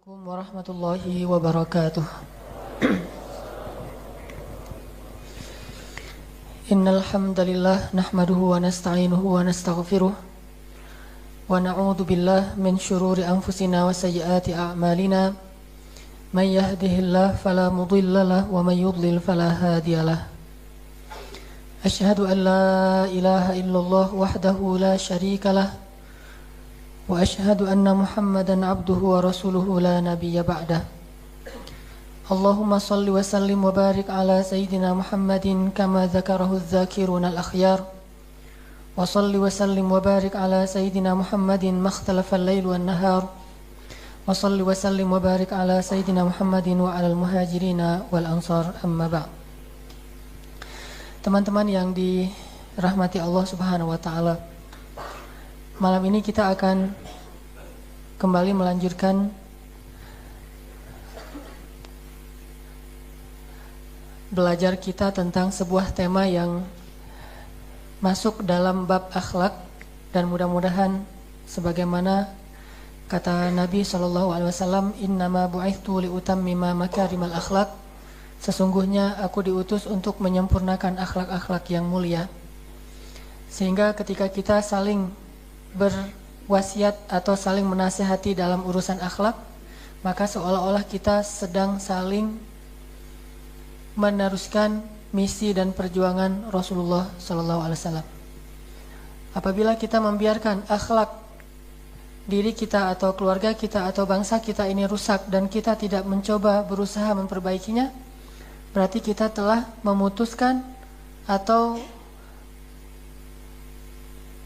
Assalamualaikum warahmatullahi wabarakatuh. Innal hamdalillah nahmaduhu wa nasta'inuhu wa nastaghfiruh wa na'udzu billahi min shururi anfusina wa sayyiati a'malina. May yahdihillahu fala mudilla lahu wa may yudlil fala hadiya lahu. Asyhadu an la ilaha illallah wahdahu la syarika lahu wa asyhadu anna Muhammadan abduhu wa rasuluhu la nabiyya ba'dah. Allahumma salli wa sallim wa barik ala sayyidina Muhammadin kama dzakarahu adh-dzakiruna al-akhyar. Wa salli wa sallim wa barik ala sayyidina Muhammadin makhtalafa al-lail wan nahar. Wa salli wa sallim wa barik ala sayyidina Muhammadin wa ala al-muhajirina wal ansar, amma ba'd. Teman-teman yang dirahmati Allah Subhanahu wa taala, malam ini kita akan kembali melanjutkan belajar kita tentang sebuah tema yang masuk dalam bab akhlak, dan mudah-mudahan sebagaimana kata Nabi SAW, innama bu'ithtu liutammima makarimal akhlak, sesungguhnya aku diutus untuk menyempurnakan akhlak-akhlak yang mulia. Sehingga ketika kita saling berwasiat atau saling menasihati dalam urusan akhlak, maka seolah-olah kita sedang saling meneruskan misi dan perjuangan Rasulullah SAW. Apabila kita membiarkan akhlak diri kita atau keluarga kita atau bangsa kita ini rusak dan kita tidak mencoba berusaha memperbaikinya, berarti kita telah memutuskan atau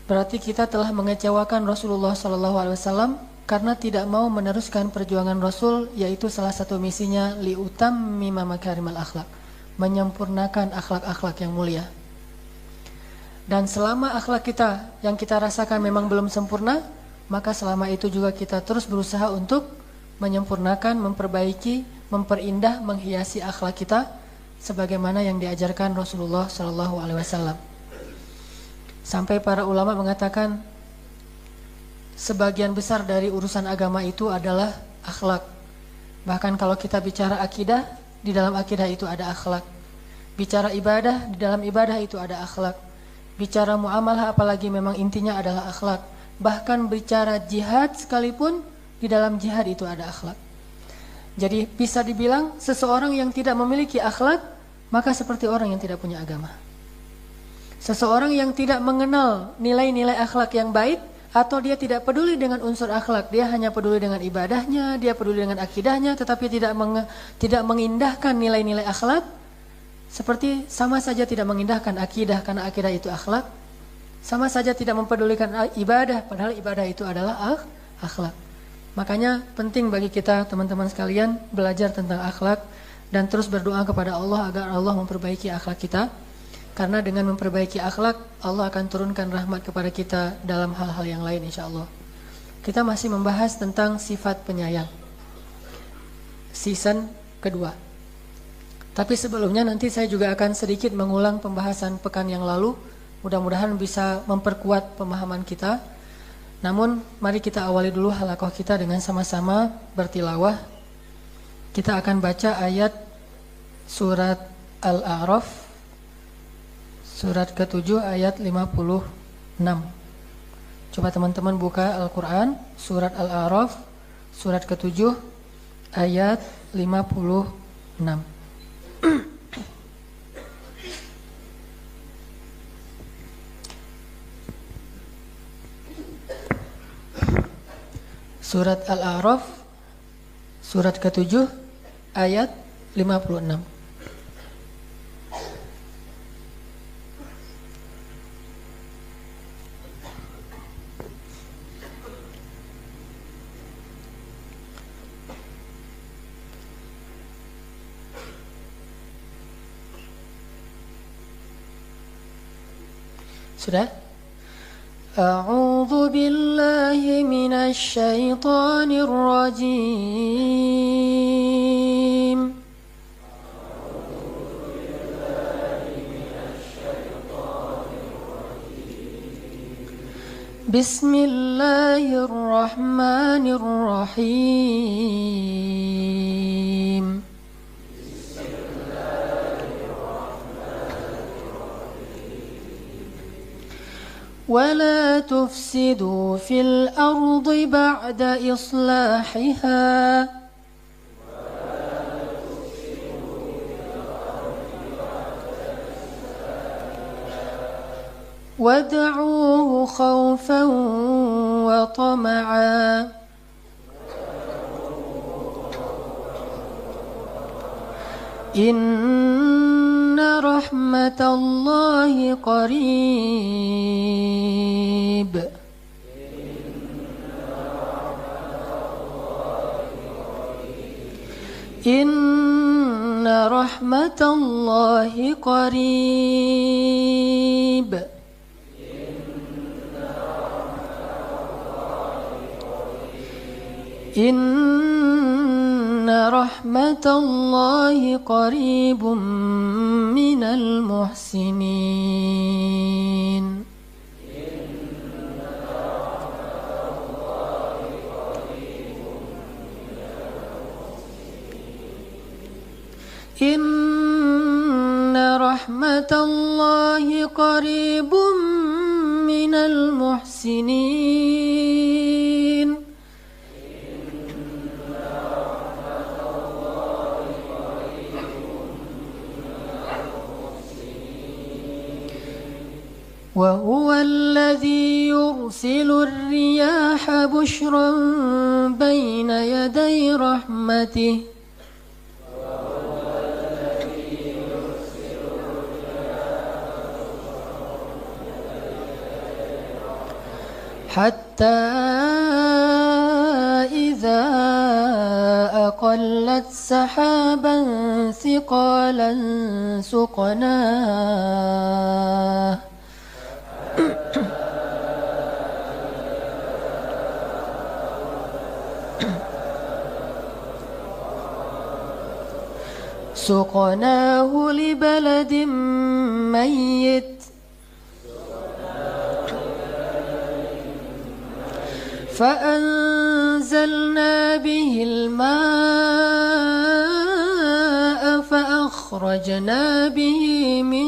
berarti kita telah mengecewakan Rasulullah SAW karena tidak mau meneruskan perjuangan Rasul, yaitu salah satu misinya liutammima makarimal akhlak, menyempurnakan akhlak-akhlak yang mulia. Dan selama akhlak kita yang kita rasakan memang belum sempurna, maka selama itu juga kita terus berusaha untuk menyempurnakan, memperbaiki, memperindah, menghiasi akhlak kita sebagaimana yang diajarkan Rasulullah SAW. Sampai para ulama mengatakan sebagian besar dari urusan agama itu adalah akhlak. Bahkan kalau kita bicara akidah, di dalam akidah itu ada akhlak. Bicara ibadah, di dalam ibadah itu ada akhlak. Bicara muamalah, apalagi memang intinya adalah akhlak. Bahkan bicara jihad sekalipun, di dalam jihad itu ada akhlak. Jadi bisa dibilang seseorang yang tidak memiliki akhlak, maka seperti orang yang tidak punya agama. Seseorang yang tidak mengenal nilai-nilai akhlak yang baik, atau dia tidak peduli dengan unsur akhlak, dia hanya peduli dengan ibadahnya, dia peduli dengan akidahnya, tetapi tidak mengindahkan nilai-nilai akhlak, seperti sama saja tidak mengindahkan akidah, karena akidah itu akhlak. Sama saja tidak mempedulikan ibadah, padahal ibadah itu adalah akhlak. Makanya penting bagi kita teman-teman sekalian belajar tentang akhlak dan terus berdoa kepada Allah agar Allah memperbaiki akhlak kita. Karena dengan memperbaiki akhlak, Allah akan turunkan rahmat kepada kita dalam hal-hal yang lain, insya Allah. Kita masih membahas tentang sifat penyayang, season kedua. Tapi sebelumnya nanti saya juga akan sedikit mengulang pembahasan pekan yang lalu. Mudah-mudahan bisa memperkuat pemahaman kita. Namun mari kita awali dulu halaqah kita dengan sama-sama bertilawah. Kita akan baca ayat surat Al-A'raf, surat ke-7 ayat 56. Coba teman-teman buka Al-Quran, surat Al-A'raf, surat ke-7 ayat 56. Surat Al-A'raf, surat ke-7 ayat 56. Sudah? A'udzu billahi minasy syaithanir rajim. Bismillahirrahmanirrahim. ولا تفسدوا في الأرض بعد إصلاحها وادعوه خوفا وطمعا إن رحمة الله قريب إن رحمة الله قريب إن رحمة الله قريب من المحسنين إن رحمة الله قريب من المحسنين وهو الذي يرسل الرياح بشرا بين يدي رحمته حتى إذا أقلت سحابا ثقالا سقناه لبلد ميت فأنزلنا به الماء فأخرجنا به من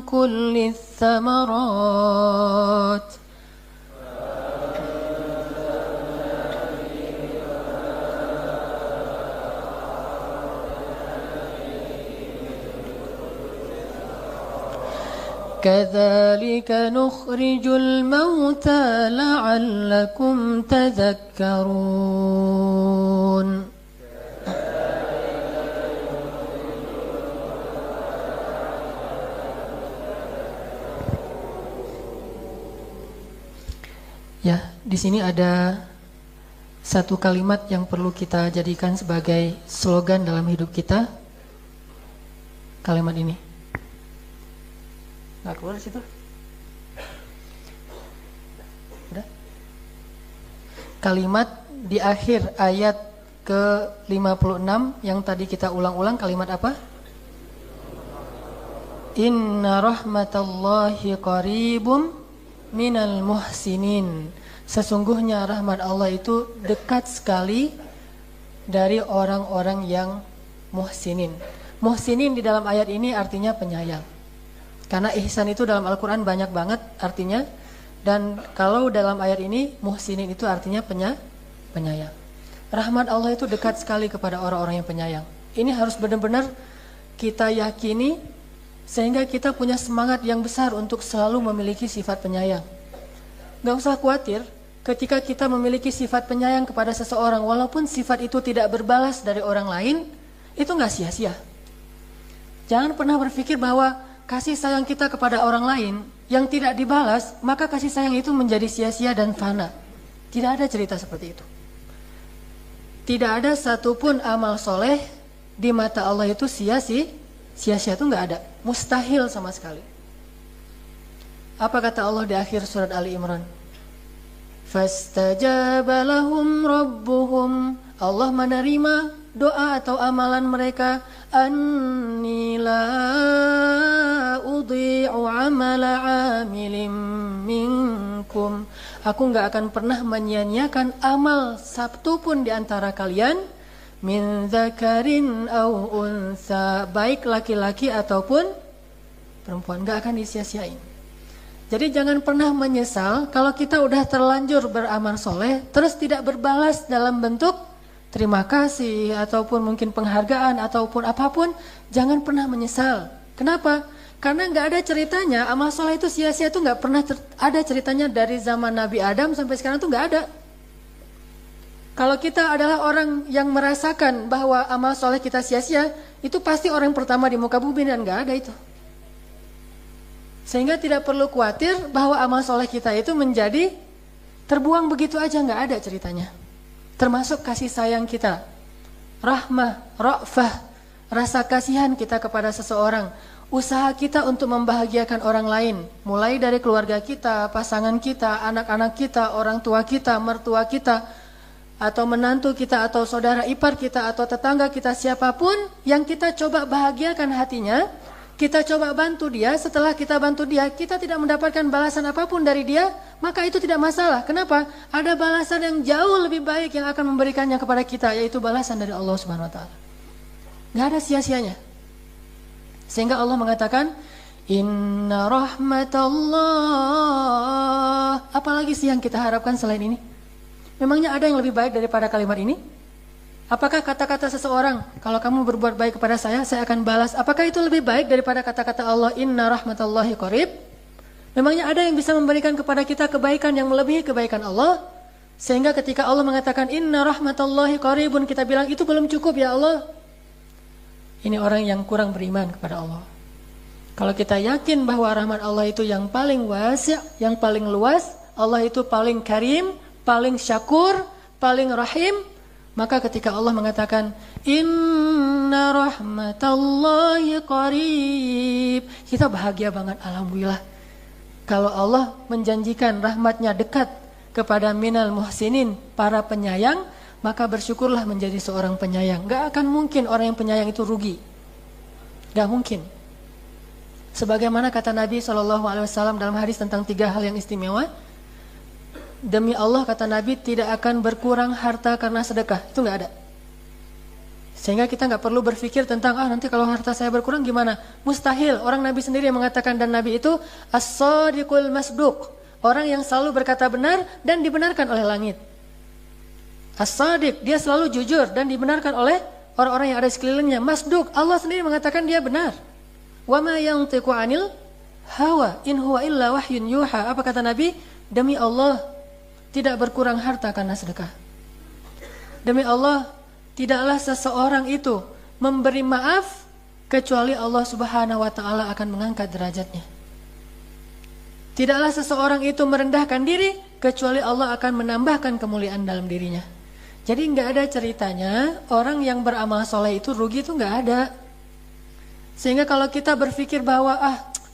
كل الثمرات كذلك نخرج الموتى لعلكم تذكرون Ya, di sini ada satu kalimat yang perlu kita jadikan sebagai slogan dalam hidup kita. Kalimat ini. Nggak keluar situ? Udah? Kalimat di akhir ayat ke-56 yang tadi kita ulang-ulang, kalimat apa? Inna rahmatallahi qaribum minal muhsinin. Sesungguhnya rahmat Allah itu dekat sekali dari orang-orang yang muhsinin. Muhsinin di dalam ayat ini artinya penyayang. Karena ihsan itu dalam Al-Quran banyak banget artinya. Dan kalau dalam ayat ini muhsinin itu artinya penyayang. Rahmat Allah itu dekat sekali kepada orang-orang yang penyayang. Ini harus benar-benar kita yakini sehingga kita punya semangat yang besar untuk selalu memiliki sifat penyayang. Gak usah khawatir ketika kita memiliki sifat penyayang kepada seseorang, walaupun sifat itu tidak berbalas dari orang lain, itu gak sia-sia. Jangan pernah berpikir bahwa kasih sayang kita kepada orang lain yang tidak dibalas, maka kasih sayang itu menjadi sia-sia dan fana. Tidak ada cerita seperti itu. Tidak ada satupun amal soleh di mata Allah itu sia-sia itu gak ada. Mustahil sama sekali. Apa kata Allah di akhir surat Ali Imran? Fastajaba lahum rabbuhum. Allah menerima doa atau amalan mereka. Anni la udhi'u amala amilin minkum. Aku nggak akan pernah menyia-nyiakan amal satu pun di antara kalian, min dzakarin au unsa, baik laki-laki ataupun perempuan, nggak akan disia-siain. Jadi jangan pernah menyesal kalau kita udah terlanjur beramal soleh, terus tidak berbalas dalam bentuk terima kasih ataupun mungkin penghargaan ataupun apapun, jangan pernah menyesal. Kenapa? Karena nggak ada ceritanya amal soleh itu sia-sia, itu nggak pernah ada ceritanya dari zaman Nabi Adam sampai sekarang tuh nggak ada. Kalau kita adalah orang yang merasakan bahwa amal soleh kita sia-sia, itu pasti orang pertama di muka bumi dan nggak ada itu. Sehingga tidak perlu khawatir bahwa amal soleh kita itu menjadi terbuang begitu aja, nggak ada ceritanya. Termasuk kasih sayang kita, rahmah, ra'fah, rasa kasihan kita kepada seseorang, usaha kita untuk membahagiakan orang lain, mulai dari keluarga kita, pasangan kita, anak-anak kita, orang tua kita, mertua kita, atau menantu kita, atau saudara ipar kita, atau tetangga kita, siapapun yang kita coba bahagiakan hatinya, kita coba bantu dia. Setelah kita bantu dia, kita tidak mendapatkan balasan apapun dari dia, maka itu tidak masalah. Kenapa? Ada balasan yang jauh lebih baik yang akan memberikannya kepada kita, yaitu balasan dari Allah Subhanahu wa Ta'ala. Gak ada sia-sianya. Sehingga Allah mengatakan, inna rahmatallah. Apalagi sih yang kita harapkan selain ini? Memangnya ada yang lebih baik daripada kalimat ini? Apakah kata-kata seseorang, kalau kamu berbuat baik kepada saya akan balas. Apakah itu lebih baik daripada kata-kata Allah, inna rahmatallahi qarib? Memangnya ada yang bisa memberikan kepada kita kebaikan yang melebihi kebaikan Allah? Sehingga ketika Allah mengatakan, inna rahmatallahi qaribun, kita bilang, itu belum cukup ya Allah. Ini orang yang kurang beriman kepada Allah. Kalau kita yakin bahwa rahmat Allah itu yang paling wasi', yang paling luas, Allah itu paling karim, paling syakur, paling rahim, maka ketika Allah mengatakan inna rahmatallahi qarib, kita bahagia banget, alhamdulillah. Kalau Allah menjanjikan rahmatnya dekat kepada minal muhsinin, para penyayang, maka bersyukurlah menjadi seorang penyayang. Gak akan mungkin orang yang penyayang itu rugi. Gak mungkin. Sebagaimana kata Nabi SAW dalam hadis tentang 3 hal yang istimewa, demi Allah kata Nabi, tidak akan berkurang harta karena sedekah. Itu gak ada. Sehingga kita gak perlu berpikir tentang, nanti kalau harta saya berkurang gimana? Mustahil. Orang Nabi sendiri yang mengatakan, dan Nabi itu as-sadiqul masduq, orang yang selalu berkata benar dan dibenarkan oleh langit. As-sadiq, dia selalu jujur dan dibenarkan oleh orang-orang yang ada di sekelilingnya. Masduq, Allah sendiri mengatakan dia benar. Wa ma yantiqu 'anil hawa in huwa illa wahyun yuha. Apa kata Nabi? Demi Allah, tidak berkurang harta karena sedekah. Demi Allah, tidaklah seseorang itu memberi maaf kecuali Allah Subhanahu wa Ta'ala akan mengangkat derajatnya. Tidaklah seseorang itu merendahkan diri kecuali Allah akan menambahkan kemuliaan dalam dirinya. Jadi nggak ada ceritanya orang yang beramal soleh itu rugi, itu nggak ada. Sehingga kalau kita berpikir bahwa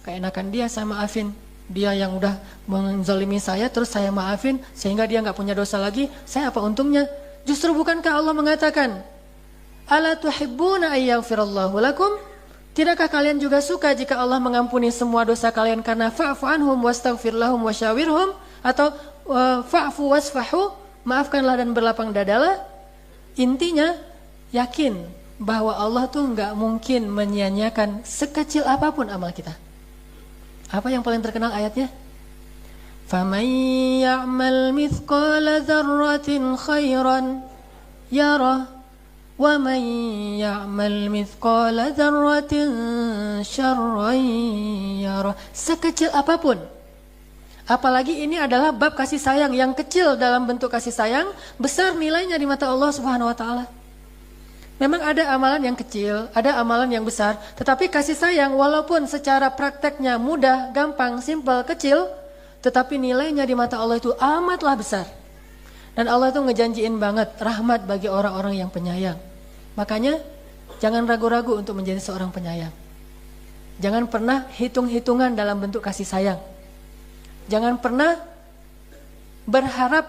keenakan dia saya maafin, dia yang udah menzalimi saya terus saya maafin sehingga dia nggak punya dosa lagi, saya apa untungnya? Justru bukankah Allah mengatakan, ala tuhibbuna ayyaghfirallahu lakum? Tidakkah kalian juga suka jika Allah mengampuni semua dosa kalian karena fa'fu anhum wastaghfir lahum wasyawirhum, atau fa'fu wasfahu, maafkanlah dan berlapang dadalah. Intinya yakin bahwa Allah tuh nggak mungkin menyia-nyiakan sekecil apapun amal kita. Apa yang paling terkenal ayatnya? فَمَنْ يَعْمَلْ مِثْقَالَ ذَرَّةٍ خَيْرًا يَرَهُ وَمَنْ يَعْمَلْ مِثْقَالَ ذَرَّةٍ شَرًّا يَرَهُ. Sekecil apapun. Apalagi ini adalah bab kasih sayang, yang kecil dalam bentuk kasih sayang, besar nilainya di mata Allah Subhanahu wa Ta'ala. Memang ada amalan yang kecil, ada amalan yang besar, tetapi kasih sayang walaupun secara prakteknya mudah, gampang, simpel, kecil, tetapi nilainya di mata Allah itu amatlah besar. Dan Allah itu ngejanjiin banget rahmat bagi orang-orang yang penyayang. Makanya jangan ragu-ragu untuk menjadi seorang penyayang. Jangan pernah hitung-hitungan dalam bentuk kasih sayang. Jangan pernah berharap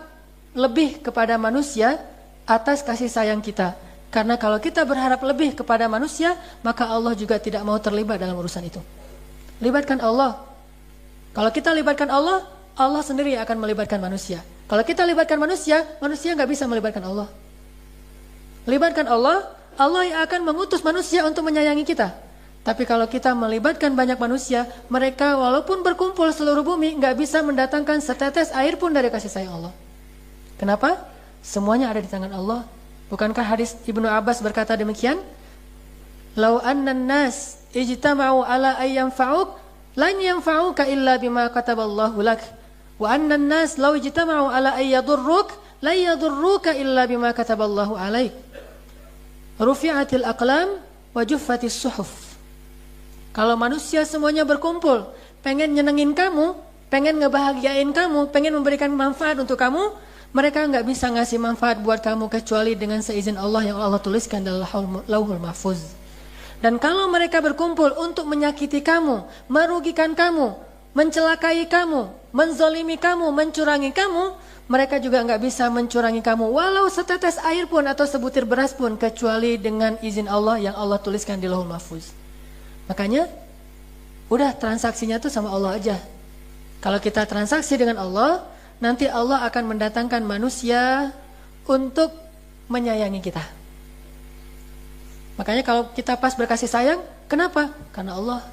lebih kepada manusia atas kasih sayang kita. Karena kalau kita berharap lebih kepada manusia, maka Allah juga tidak mau terlibat dalam urusan itu. Libatkan Allah. Kalau kita libatkan Allah, Allah sendiri yang akan melibatkan manusia. Kalau kita libatkan manusia, manusia nggak bisa melibatkan Allah. Libatkan Allah, Allah yang akan mengutus manusia untuk menyayangi kita. Tapi kalau kita melibatkan banyak manusia, mereka walaupun berkumpul seluruh bumi, nggak bisa mendatangkan setetes air pun dari kasih sayang Allah. Kenapa? Semuanya ada di tangan Allah. Bukankah hadis Ibnu Abbas berkata demikian? Lau annan nas ijtama'u ala ay yanfa'uk lan yanfa'uka illa bima kataballahu lak. Wa annan nas law ijtama'u ala ay yadurruk la yadurruka illa bima kataballahu alaik. Rufi'atil aqlam wa juffatis suhuf. Kalau manusia semuanya berkumpul, pengen nyenengin kamu, pengen ngebahagiain kamu, pengen memberikan manfaat untuk kamu, mereka nggak bisa ngasih manfaat buat kamu kecuali dengan seizin Allah yang Allah tuliskan dalam Lauhul Mahfuz. Dan kalau mereka berkumpul untuk menyakiti kamu, merugikan kamu, mencelakai kamu, menzalimi kamu, mencurangi kamu, mereka juga nggak bisa mencurangi kamu walau setetes air pun atau sebutir beras pun kecuali dengan izin Allah yang Allah tuliskan di Lauhul Mahfuz. Makanya udah transaksinya tuh sama Allah aja. Kalau kita transaksi dengan Allah, nanti Allah akan mendatangkan manusia untuk menyayangi kita. Makanya kalau kita pas berkasih sayang, kenapa? Karena Allah.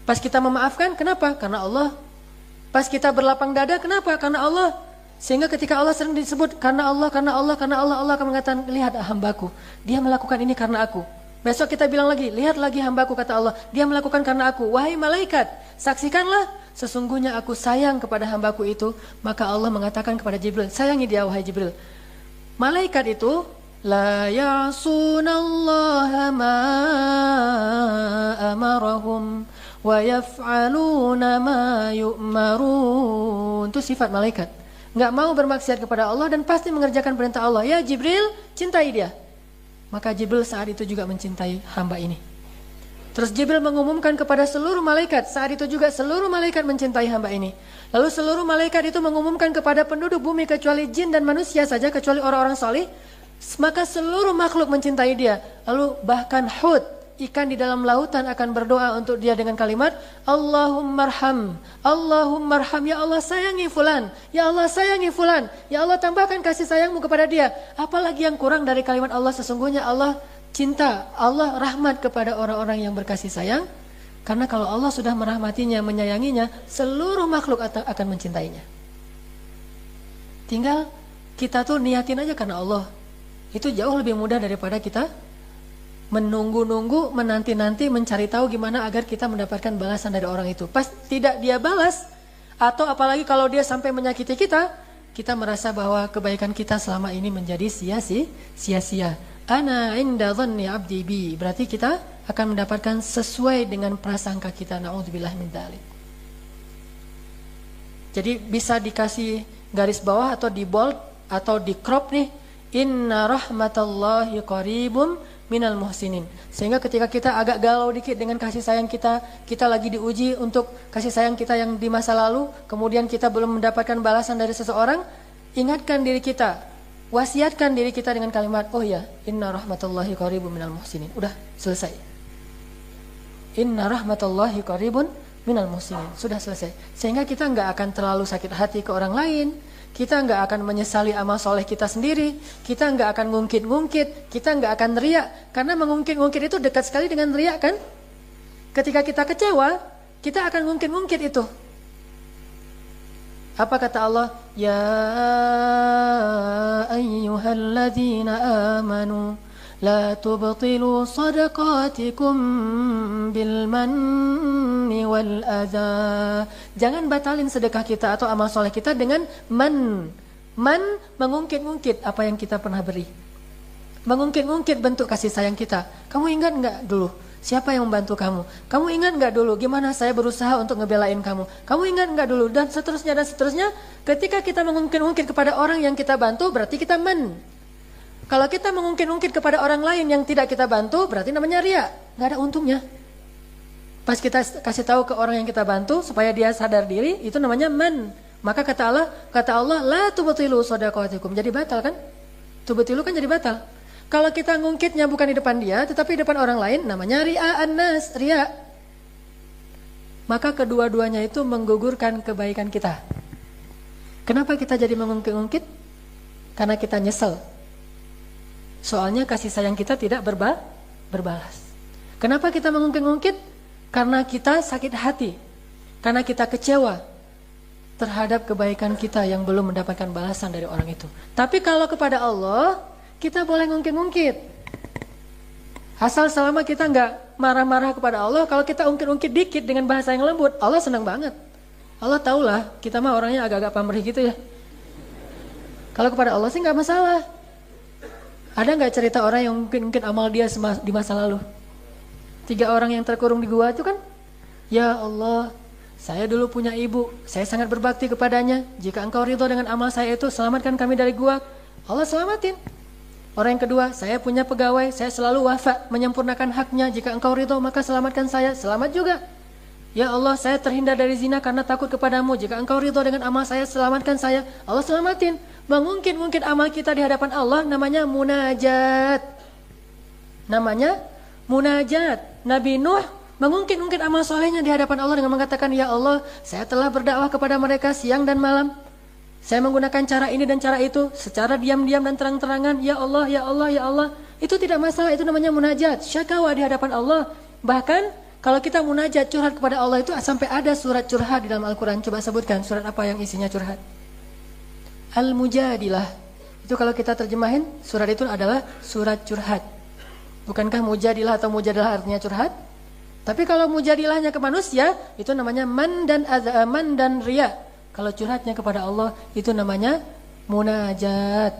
Pas kita memaafkan, kenapa? Karena Allah. Pas kita berlapang dada, kenapa? Karena Allah. Sehingga ketika Allah sering disebut karena Allah, Allah akan mengatakan, lihat hambaku, dia melakukan ini karena aku. Besok kita bilang lagi, lihat lagi hambaku, kata Allah, dia melakukan karena aku. Wahai malaikat, saksikanlah, sesungguhnya aku sayang kepada hambaku itu. Maka Allah mengatakan kepada Jibril, sayangi dia wahai Jibril. Malaikat itu, la ya'sunallaha ma amarahum wa yaf'aluna ma yu'marun. Itu sifat malaikat. Nggak mau bermaksiat kepada Allah dan pasti mengerjakan perintah Allah. Ya Jibril, cintai dia. Maka Jibril saat itu juga mencintai hamba ini. Terus Jibril mengumumkan kepada seluruh malaikat, saat itu juga seluruh malaikat mencintai hamba ini. Lalu seluruh malaikat itu mengumumkan kepada penduduk bumi kecuali jin dan manusia saja, kecuali orang-orang salih. Maka seluruh makhluk mencintai dia. Lalu bahkan hud, ikan di dalam lautan akan berdoa untuk dia dengan kalimat Allahummarham, Allahummarham, ya Allah sayangi fulan, ya Allah sayangi fulan, ya Allah tambahkan kasih sayangmu kepada dia. Apalagi yang kurang dari kalimat Allah, sesungguhnya Allah cinta, Allah rahmat kepada orang-orang yang berkasih sayang. Karena kalau Allah sudah merahmatinya, menyayanginya, seluruh makhluk akan mencintainya. Tinggal kita tuh niatin aja karena Allah. Itu jauh lebih mudah daripada kita menunggu-nunggu, menanti-nanti, mencari tahu gimana agar kita mendapatkan balasan dari orang itu. Pas tidak dia balas, atau apalagi kalau dia sampai menyakiti kita, kita merasa bahwa kebaikan kita selama ini menjadi sia-sia. Ana inda dhanni abdi bi. Berarti kita akan mendapatkan sesuai dengan prasangka kita. Na'udzubillah min dzalik. Jadi bisa dikasih garis bawah atau di bold atau di crop nih. Inna rahmatallahi qaribum minal muhsinin. Sehingga ketika kita agak galau dikit dengan kasih sayang kita, kita lagi diuji untuk kasih sayang kita yang di masa lalu, kemudian kita belum mendapatkan balasan dari seseorang, ingatkan diri kita, wasiatkan diri kita dengan kalimat, oh ya, inna rahmatullahi qaribun minal muhsinin. Udah, selesai. Inna rahmatullahi qaribun minal muhsinin. Sudah selesai. Sehingga kita nggak akan terlalu sakit hati ke orang lain. Kita nggak akan menyesali amal soleh kita sendiri. Kita nggak akan ngungkit-ngungkit. Kita nggak akan riak. Karena mengungkit-ngungkit itu dekat sekali dengan riak kan? Ketika kita kecewa, kita akan ngungkit-ngungkit itu. Apa kata Allah? Ya ayyuhalladzina amanu la tubtilu sadaqatikum bil manni wal adha. Jangan batalin sedekah kita atau amal soleh kita dengan man. Man mengungkit-ungkit apa yang kita pernah beri. Mengungkit-ungkit bentuk kasih sayang kita. Kamu ingat enggak dulu siapa yang membantu kamu? Kamu ingat enggak dulu gimana saya berusaha untuk ngebelain kamu? Kamu ingat enggak dulu? Dan seterusnya dan seterusnya. Ketika kita mengungkit-ungkit kepada orang yang kita bantu, berarti kita man. Kalau kita mengungkit-ungkit kepada orang lain yang tidak kita bantu, berarti namanya ria. Nggak ada untungnya. Pas kita kasih tahu ke orang yang kita bantu supaya dia sadar diri, itu namanya man. Maka kata Allah, la tubtilu shadaqatikum. Jadi batal kan? Tubtilu kan jadi batal. Kalau kita ngungkitnya bukan di depan dia, tetapi di depan orang lain, namanya ria'an nas, ria. Maka kedua-duanya itu menggugurkan kebaikan kita. Kenapa kita jadi mengungkit-ungkit? Karena kita nyesel. Soalnya kasih sayang kita tidak berbalas. Kenapa kita mengungkit-ungkit? Karena kita sakit hati. Karena kita kecewa terhadap kebaikan kita yang belum mendapatkan balasan dari orang itu. Tapi kalau kepada Allah, kita boleh ngungkit-ungkit. Asal selama kita nggak marah-marah kepada Allah, kalau kita ungkit-ungkit dikit dengan bahasa yang lembut, Allah senang banget. Allah tahulah, kita mah orangnya agak-agak pamrih gitu ya. Kalau kepada Allah sih nggak masalah. Ada nggak cerita orang yang mungkin amal dia di masa lalu? 3 orang yang terkurung di gua itu kan, ya Allah, saya dulu punya ibu, saya sangat berbakti kepadanya. Jika engkau ridho dengan amal saya itu, selamatkan kami dari gua. Allah selamatin. Orang yang kedua, saya punya pegawai, saya selalu wafa menyempurnakan haknya. Jika engkau ridho maka selamatkan saya, selamat juga. Ya Allah, saya terhindar dari zina karena takut kepadamu. Jika engkau ridho dengan amal saya, selamatkan saya. Allah selamatin. Mengungkit-ungkit amal kita di hadapan Allah namanya munajat. Namanya munajat. Nabi Nuh mengungkit-ungkit amal solehnya di hadapan Allah dengan mengatakan, ya Allah, saya telah berdakwah kepada mereka siang dan malam. Saya menggunakan cara ini dan cara itu, secara diam-diam dan terang-terangan. Ya Allah, ya Allah, ya Allah. Itu tidak masalah, itu namanya munajat. Syakawa di hadapan Allah. Bahkan kalau kita munajat curhat kepada Allah itu sampai ada surat curhat di dalam Al-Quran. Coba sebutkan surat apa yang isinya curhat. Al-Mujadilah. Itu kalau kita terjemahin, surat itu adalah surat curhat. Bukankah Mujadilah atau Mujadilah artinya curhat? Tapi kalau Mujadilahnya ke manusia, itu namanya man dan riya. Kalau curhatnya kepada Allah, itu namanya munajat.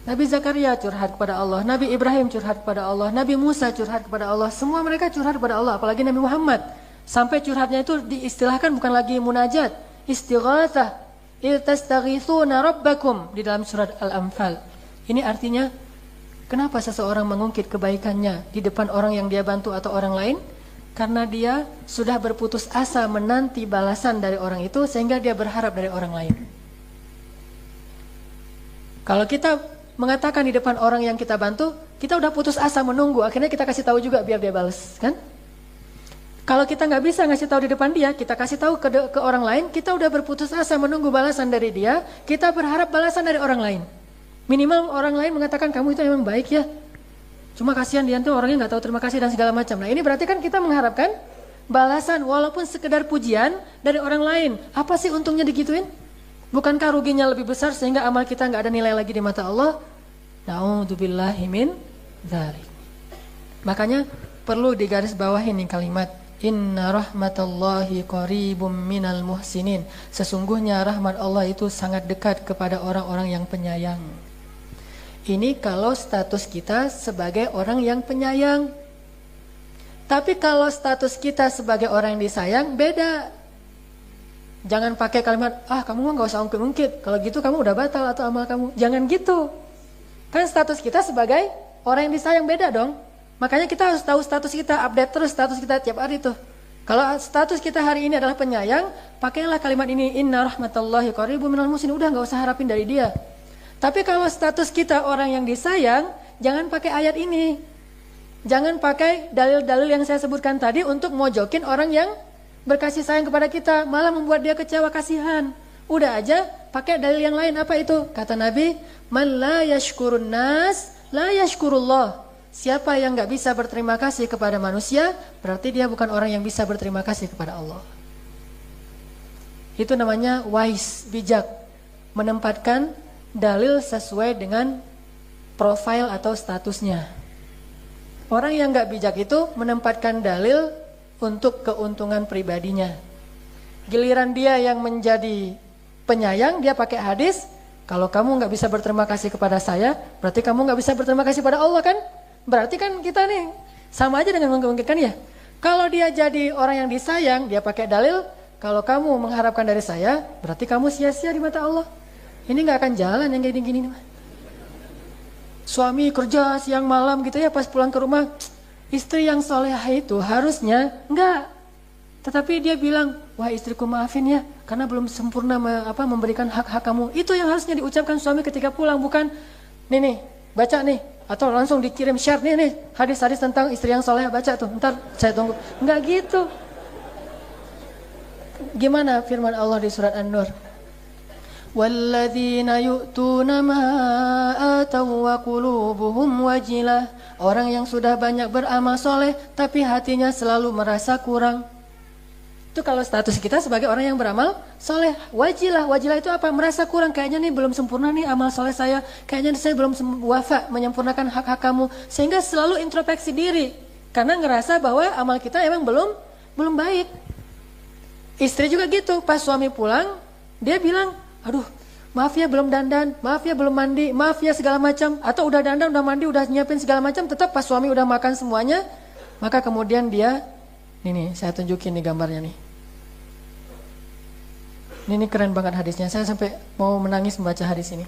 Nabi Zakaria curhat kepada Allah, Nabi Ibrahim curhat kepada Allah, Nabi Musa curhat kepada Allah, semua mereka curhat kepada Allah, apalagi Nabi Muhammad. Sampai curhatnya itu diistilahkan bukan lagi munajat, istighatsah, iltastaghitsuna rabbakum di dalam surat Al-Anfal. Ini artinya, kenapa seseorang mengungkit kebaikannya di depan orang yang dia bantu atau orang lain? Karena dia sudah berputus asa menanti balasan dari orang itu sehingga dia berharap dari orang lain. Kalau kita mengatakan di depan orang yang kita bantu, kita udah putus asa menunggu, akhirnya kita kasih tahu juga biar dia balas, kan? Kalau kita nggak bisa ngasih tahu di depan dia, kita kasih tahu ke orang lain, kita udah berputus asa menunggu balasan dari dia, kita berharap balasan dari orang lain. Minimal orang lain mengatakan kamu itu emang baik ya, cuma kasihan dia tuh orangnya nggak tahu terima kasih dan segala macam. Nah ini berarti kan kita mengharapkan balasan walaupun sekedar pujian dari orang lain. Apa sih untungnya digituin? Bukankah ruginya lebih besar sehingga amal kita nggak ada nilai lagi di mata Allah? Na'udzubillahi min dzalik. Makanya perlu digarisbawahi nih kalimat Inna rahmatallahi qaribum minal muhsinin. Sesungguhnya rahmat Allah itu sangat dekat kepada orang-orang yang penyayang. Ini kalau status kita sebagai orang yang penyayang. Tapi kalau status kita sebagai orang yang disayang beda. Jangan pakai kalimat, kamu mah gak usah ungkit-ungkit. Kalau gitu kamu udah batal atau amal kamu. Jangan gitu. Kan status kita sebagai orang yang disayang beda dong. Makanya kita harus tahu status kita, update terus status kita tiap hari tuh. Kalau status kita hari ini adalah penyayang, pakailah kalimat ini, Inna rahmatallahi qaribun minal muhsinin. Udah gak usah harapin dari dia. Tapi kalau status kita orang yang disayang, jangan pakai ayat ini. Jangan pakai dalil-dalil yang saya sebutkan tadi untuk mojokin orang yang berkasih sayang kepada kita, malah membuat dia kecewa, kasihan. Udah aja pakai dalil yang lain. Apa itu? Kata Nabi, man la yashkurun nas la yashkurullah. Siapa yang gak bisa berterima kasih kepada manusia, berarti dia bukan orang yang bisa berterima kasih kepada Allah. Itu namanya wise, bijak, menempatkan dalil sesuai dengan profil atau statusnya. Orang yang gak bijak itu menempatkan dalil untuk keuntungan pribadinya. Giliran dia yang menjadi penyayang, dia pakai hadis, kalau kamu nggak bisa berterima kasih kepada saya, berarti kamu nggak bisa berterima kasih pada Allah kan? Berarti kan kita nih sama aja dengan mengungkitkan ya. Kalau dia jadi orang yang disayang, dia pakai dalil, kalau kamu mengharapkan dari saya, berarti kamu sia-sia di mata Allah. Ini nggak akan jalan yang kayak gini nih. Suami kerja siang malam gitu ya, pas pulang ke rumah, istri yang solehah itu harusnya enggak. Tetapi dia bilang, wah istriku maafin ya, karena belum sempurna memberikan hak-hak kamu. Itu yang harusnya diucapkan suami ketika pulang, bukan nih baca nih, atau langsung dikirim share nih hadis-hadis tentang istri yang solehah, baca tuh, ntar saya tunggu. Enggak gitu. Gimana firman Allah di surat An-Nur? Walladzina yu'tuna ma ataw wa qulubuhum wajilah. Orang yang sudah banyak beramal soleh tapi hatinya selalu merasa kurang. Itu kalau status kita sebagai orang yang beramal soleh. Wajilah, wajilah itu apa? Merasa kurang, kayaknya nih belum sempurna nih amal soleh saya. Kayaknya saya belum wafa menyempurnakan hak-hak kamu. Sehingga selalu introspeksi diri. Karena ngerasa bahwa amal kita emang belum baik. Istri juga gitu, pas suami pulang, dia bilang, aduh maaf ya belum dandan, maaf ya belum mandi, maaf ya segala macam. Atau udah dandan, udah mandi, udah nyiapin segala macam, tetap pas suami udah makan semuanya, maka kemudian dia, ini saya tunjukin nih gambarnya nih. Ini keren banget hadisnya, saya sampai mau menangis membaca hadis ini.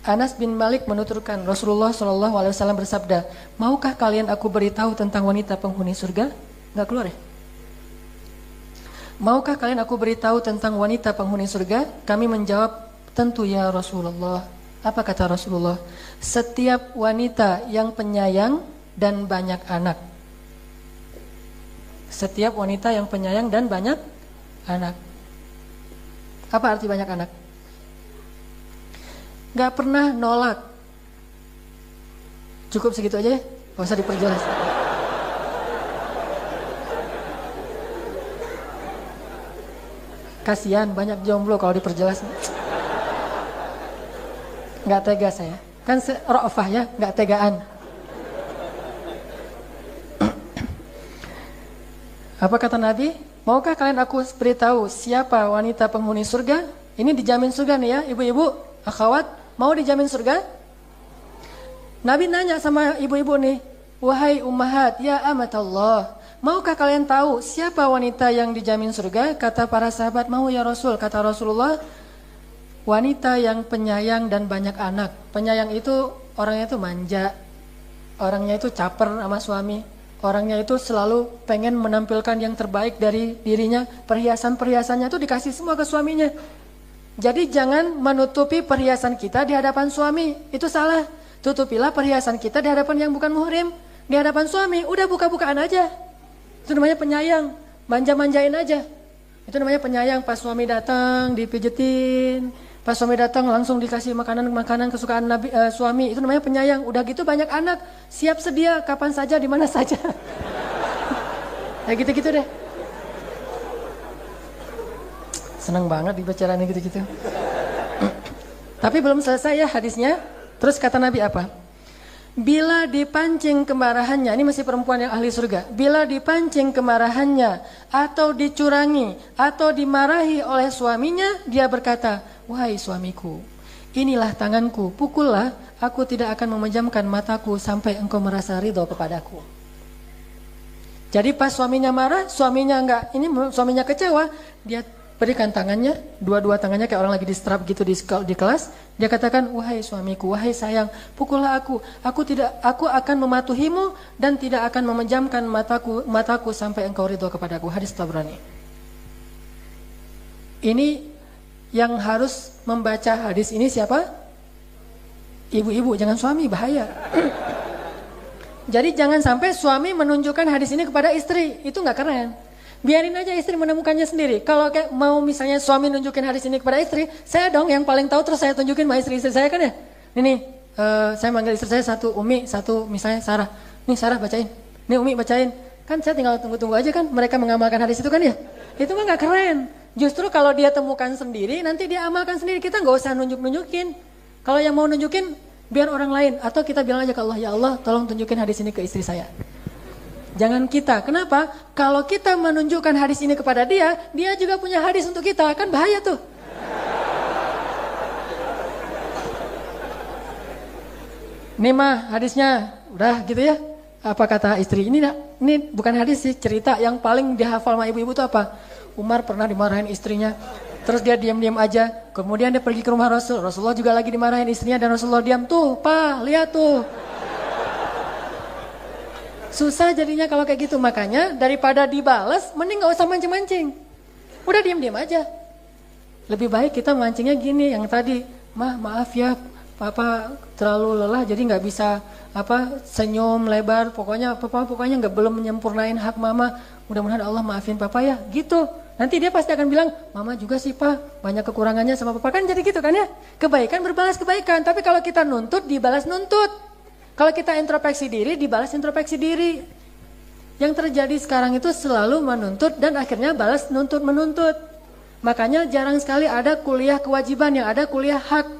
Anas bin Malik menuturkan, Rasulullah SAW bersabda, maukah kalian aku beritahu tentang wanita penghuni surga? Nggak keluar ya? Maukah kalian aku beritahu tentang wanita penghuni surga? Kami menjawab, tentu ya Rasulullah. Apa kata Rasulullah? Setiap wanita yang penyayang dan banyak anak. Setiap wanita yang penyayang dan banyak anak. Apa arti banyak anak? Gak pernah nolak. Cukup segitu aja ya? Gak usah diperjelas. Kasihan banyak jomblo kalau diperjelas. Gak tega saya. Kan ra'afah ya, gak tegaan. Apa kata Nabi? Maukah kalian aku beritahu siapa wanita penghuni surga? Ini dijamin surga nih ya, ibu-ibu, akhwat, mau dijamin surga? Nabi nanya sama ibu-ibu nih, wahai ummahat, ya amatallah, maukah kalian tahu siapa wanita yang dijamin surga? Kata para sahabat, mau ya Rasul. Kata Rasulullah, wanita yang penyayang dan banyak anak. Penyayang itu orangnya itu manja, orangnya itu caper sama suami. Orangnya itu selalu pengen menampilkan yang terbaik dari dirinya. Perhiasan-perhiasannya itu dikasih semua ke suaminya. Jadi jangan menutupi perhiasan kita di hadapan suami. Itu salah. Tutupilah perhiasan kita di hadapan yang bukan muhrim. Di hadapan suami, udah buka-bukaan aja. Itu namanya penyayang. Manja-manjain aja. Itu namanya penyayang. Pas suami datang, dipijetin. Pas suami datang langsung dikasih makanan kesukaan suami. Itu namanya penyayang. Udah gitu banyak anak, siap sedia kapan saja, di mana saja. Ya gitu-gitu deh. Seneng banget dibicarain gitu-gitu. Tapi belum selesai ya hadisnya. Terus kata Nabi apa? Bila dipancing kemarahannya, ini masih perempuan yang ahli surga. Bila dipancing kemarahannya atau dicurangi atau dimarahi oleh suaminya, dia berkata, wahai suamiku, inilah tanganku, pukullah, aku tidak akan memejamkan mataku sampai engkau merasa ridho kepadaku. Jadi pas suaminya marah, suaminya suaminya kecewa, dia berikan tangannya, dua-dua tangannya kayak orang lagi distrap gitu di kelas. Dia katakan, wahai suamiku, wahai sayang, pukullah aku akan mematuhimu dan tidak akan memejamkan mataku sampai engkau ridho kepadaku. Hadis Tabrani. Ini yang harus membaca hadis ini siapa? Ibu-ibu, jangan suami, bahaya. Jadi jangan sampai suami menunjukkan hadis ini kepada istri, itu nggak keren. Biarin aja istri menemukannya sendiri. Kalau kayak mau misalnya suami nunjukin hadis ini kepada istri, saya dong yang paling tahu, terus saya tunjukin sama istri-istri saya kan ya. Ini saya manggil istri saya, satu Umi, satu misalnya Sarah. Nih Sarah bacain, nih Umi bacain. Kan saya tinggal tunggu-tunggu aja kan mereka mengamalkan hadis itu kan ya. Itu mah nggak keren. Justru kalau dia temukan sendiri, nanti dia amalkan sendiri. Kita nggak usah nunjukin. Kalau yang mau nunjukin, biar orang lain. Atau kita bilang aja ke Allah, ya Allah tolong tunjukin hadis ini ke istri saya. Jangan kita. Kenapa? Kalau kita menunjukkan hadis ini kepada dia, dia juga punya hadis untuk kita. Kan bahaya tuh. Nih mah hadisnya, udah gitu ya. Apa kata istri? Ini bukan hadis sih, cerita yang paling dihafal sama ibu-ibu itu apa? Umar pernah dimarahin istrinya. Terus dia diam-diam aja. Kemudian dia pergi ke rumah Rasul. Rasulullah juga lagi dimarahin istrinya dan Rasulullah diam. Tuh, Pa, lihat tuh. Susah jadinya kalau kayak gitu. Makanya daripada dibales, mending gak usah mancing-mancing. Udah diam-diam aja. Lebih baik kita mancingnya gini, yang tadi, maaf ya, Papa terlalu lelah jadi gak bisa senyum lebar. Pokoknya Papa belum menyempurnain hak Mama. Mudah-mudahan Allah maafin Papa ya. Gitu. Nanti dia pasti akan bilang, mama juga sih pak, banyak kekurangannya sama papa. Kan jadi gitu kan ya. Kebaikan berbalas kebaikan. Tapi kalau kita nuntut, dibalas nuntut. Kalau kita introspeksi diri, dibalas introspeksi diri. Yang terjadi sekarang itu selalu menuntut dan akhirnya balas nuntut menuntut. Makanya jarang sekali ada kuliah kewajiban, yang ada kuliah hak.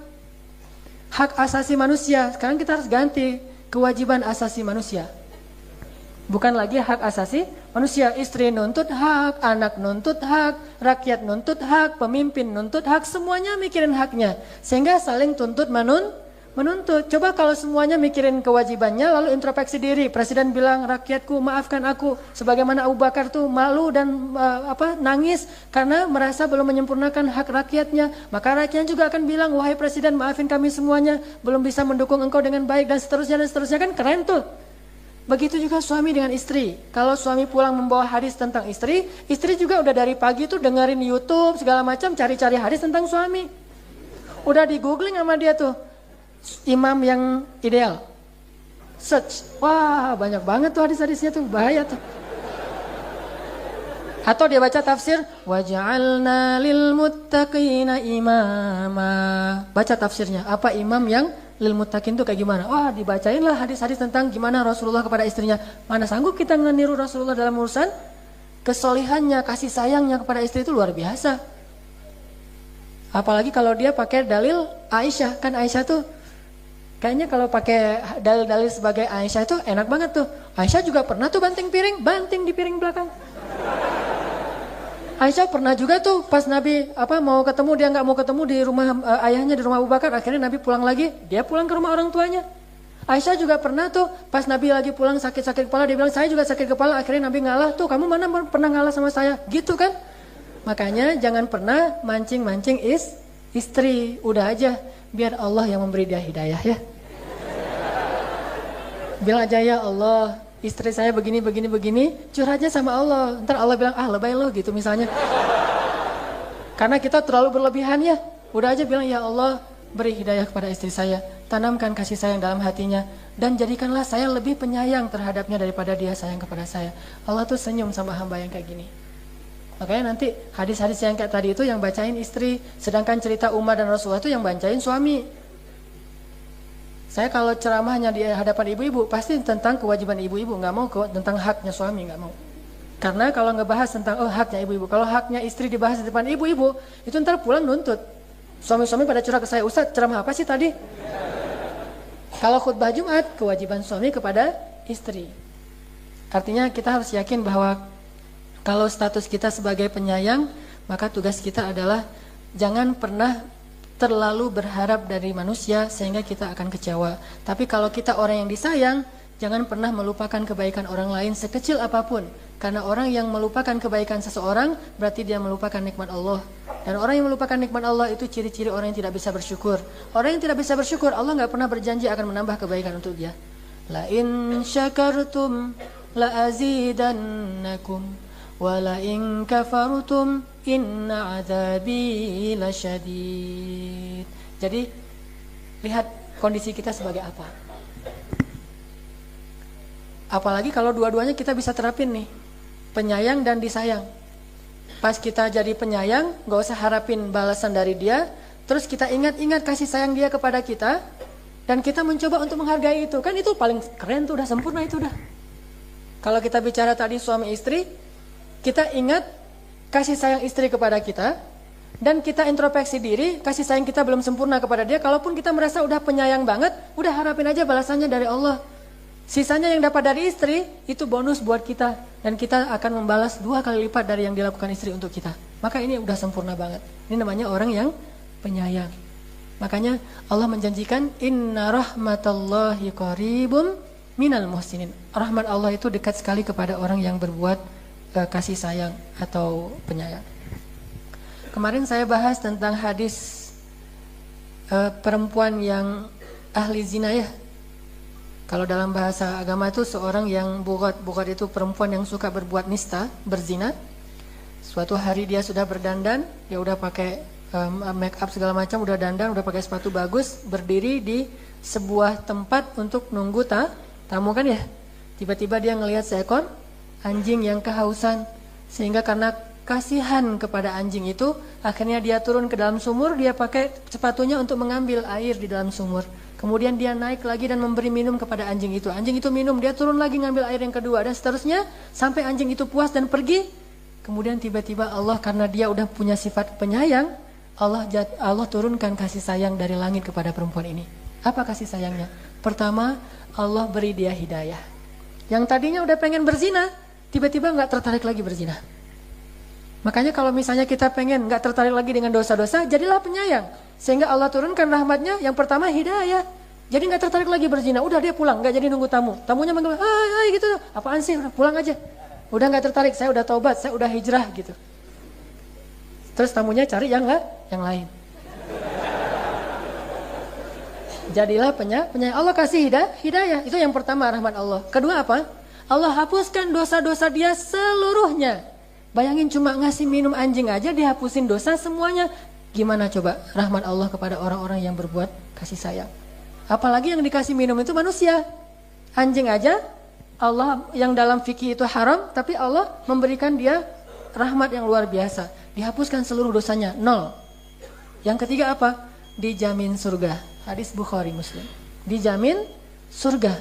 Hak asasi manusia. Sekarang kita harus ganti kewajiban asasi manusia. Bukan lagi hak asasi manusia. Istri nuntut hak, anak nuntut hak, rakyat nuntut hak, pemimpin nuntut hak, semuanya mikirin haknya. Sehingga saling tuntut menuntut. Coba kalau semuanya mikirin kewajibannya lalu introspeksi diri. Presiden bilang, rakyatku maafkan aku. Sebagaimana Abu Bakar tuh malu dan nangis karena merasa belum menyempurnakan hak rakyatnya. Maka rakyatnya juga akan bilang, wahai presiden maafin kami semuanya, belum bisa mendukung engkau dengan baik, dan seterusnya kan keren tuh. Begitu juga suami dengan istri. Kalau suami pulang membawa hadis tentang istri, istri juga udah dari pagi tuh dengerin YouTube segala macam, cari-cari hadis tentang suami. Udah di googling sama dia tuh, imam yang ideal. Search, wah banyak banget tuh hadis-hadisnya tuh, bahaya tuh. Atau dia baca tafsir, waja'alna lil muttaqina imama. Baca tafsirnya, apa imam yang lil muttaqin itu kayak gimana? Wah, dibacain lah hadis-hadis tentang gimana Rasulullah kepada istrinya. Mana sanggup kita meniru Rasulullah dalam urusan kesolihannya, kasih sayangnya kepada istri itu luar biasa. Apalagi kalau dia pakai dalil Aisyah. Kan Aisyah tuh kayaknya kalau pakai dalil-dalil sebagai Aisyah itu enak banget tuh. Aisyah juga pernah tuh banting di piring belakang. Aisyah pernah juga tuh pas Nabi mau ketemu, dia nggak mau ketemu di rumah ayahnya, di rumah Abu Bakar. Akhirnya Nabi pulang lagi, dia pulang ke rumah orang tuanya. Aisyah juga pernah tuh pas Nabi lagi pulang sakit-sakit kepala, dia bilang saya juga sakit kepala. Akhirnya Nabi ngalah, tuh kamu mana pernah ngalah sama saya, gitu kan? Makanya jangan pernah mancing-mancing istri. Udah aja biar Allah yang memberi dia hidayah ya. Bilang aja, ya Allah, istri saya begini, curhatnya sama Allah. Ntar Allah bilang, lebay lo gitu misalnya. Karena kita terlalu berlebihan ya. Udah aja bilang, ya Allah, beri hidayah kepada istri saya. Tanamkan kasih sayang dalam hatinya. Dan jadikanlah saya lebih penyayang terhadapnya daripada dia sayang kepada saya. Allah tuh senyum sama hamba yang kayak gini. Makanya nanti hadis-hadis yang kayak tadi itu yang bacain istri. Sedangkan cerita Umar dan Rasulullah itu yang bacain suami. Saya kalau ceramahnya di hadapan ibu-ibu pasti tentang kewajiban ibu-ibu, nggak mau tentang haknya suami, nggak mau. Karena kalau ngebahas tentang haknya ibu-ibu, kalau haknya istri dibahas di depan ibu-ibu, itu ntar pulang nuntut. Suami-suami pada curhat ke saya, Ustaz ceramah apa sih tadi? Kalau khutbah Jumat, kewajiban suami kepada istri. Artinya kita harus yakin bahwa kalau status kita sebagai penyayang, maka tugas kita adalah jangan pernah terlalu berharap dari manusia sehingga kita akan kecewa. Tapi kalau kita orang yang disayang, jangan pernah melupakan kebaikan orang lain sekecil apapun. Karena orang yang melupakan kebaikan seseorang berarti dia melupakan nikmat Allah. Dan orang yang melupakan nikmat Allah itu ciri-ciri orang yang tidak bisa bersyukur. Orang yang tidak bisa bersyukur, Allah nggak pernah berjanji akan menambah kebaikan untuk dia. La in syakartum la azidannakum wala in kafartum inna adzabi lasyadid. Jadi lihat kondisi kita sebagai apa. Apalagi kalau dua-duanya kita bisa terapin nih, penyayang dan disayang. Pas kita jadi penyayang, gak usah harapin balasan dari dia. Terus kita ingat-ingat kasih sayang dia kepada kita, dan kita mencoba untuk menghargai itu. Kan itu paling keren tuh, udah sempurna itu udah. Kalau kita bicara tadi suami istri, kita ingat kasih sayang istri kepada kita, dan kita introspeksi diri, kasih sayang kita belum sempurna kepada dia. Kalaupun kita merasa udah penyayang banget, udah harapin aja balasannya dari Allah. Sisanya yang dapat dari istri, itu bonus buat kita. Dan kita akan membalas 2 kali lipat dari yang dilakukan istri untuk kita. Maka ini udah sempurna banget. Ini namanya orang yang penyayang. Makanya Allah menjanjikan, Inna rahmatallahi qaribum minal muhsinin. Rahmat Allah itu dekat sekali kepada orang yang berbuat kasih sayang atau penyayang. Kemarin saya bahas tentang hadis perempuan yang ahli zina ya. Kalau dalam bahasa agama itu seorang yang bugat itu perempuan yang suka berbuat nista, berzina. Suatu hari dia sudah berdandan, dia udah pakai make up segala macam, udah dandan, udah pakai sepatu bagus, berdiri di sebuah tempat untuk nunggu tamu kan ya. Tiba-tiba dia ngelihat seekor anjing yang kehausan, sehingga karena kasihan kepada anjing itu, akhirnya dia turun ke dalam sumur, dia pakai sepatunya untuk mengambil air di dalam sumur. Kemudian dia naik lagi dan memberi minum kepada anjing itu. Anjing itu minum, dia turun lagi ngambil air yang kedua dan seterusnya sampai anjing itu puas dan pergi. Kemudian tiba-tiba Allah, karena dia udah punya sifat penyayang, Allah turunkan kasih sayang dari langit kepada perempuan ini. Apa kasih sayangnya? Pertama, Allah beri dia hidayah. Yang tadinya udah pengen berzina, tiba-tiba nggak tertarik lagi berzina. Makanya kalau misalnya kita pengen nggak tertarik lagi dengan dosa-dosa, jadilah penyayang. Sehingga Allah turunkan rahmatnya, yang pertama hidayah. Jadi nggak tertarik lagi berzina, udah dia pulang, nggak jadi nunggu tamu. Tamunya manggil, ay gitu, apaan sih, udah pulang aja. Udah nggak tertarik, saya udah taubat, saya udah hijrah gitu. Terus tamunya cari yang lain. Jadilah penyayang. Allah kasih hidayah. Itu yang pertama, rahmat Allah. Kedua apa? Allah hapuskan dosa-dosa dia seluruhnya. Bayangin cuma ngasih minum anjing aja dihapusin dosa semuanya. Gimana coba rahmat Allah kepada orang-orang yang berbuat kasih sayang. Apalagi yang dikasih minum itu manusia. Anjing aja Allah yang dalam fikih itu haram, tapi Allah memberikan dia rahmat yang luar biasa. Dihapuskan seluruh dosanya, 0. Yang ketiga apa? Dijamin surga. Hadis Bukhari Muslim. Dijamin surga.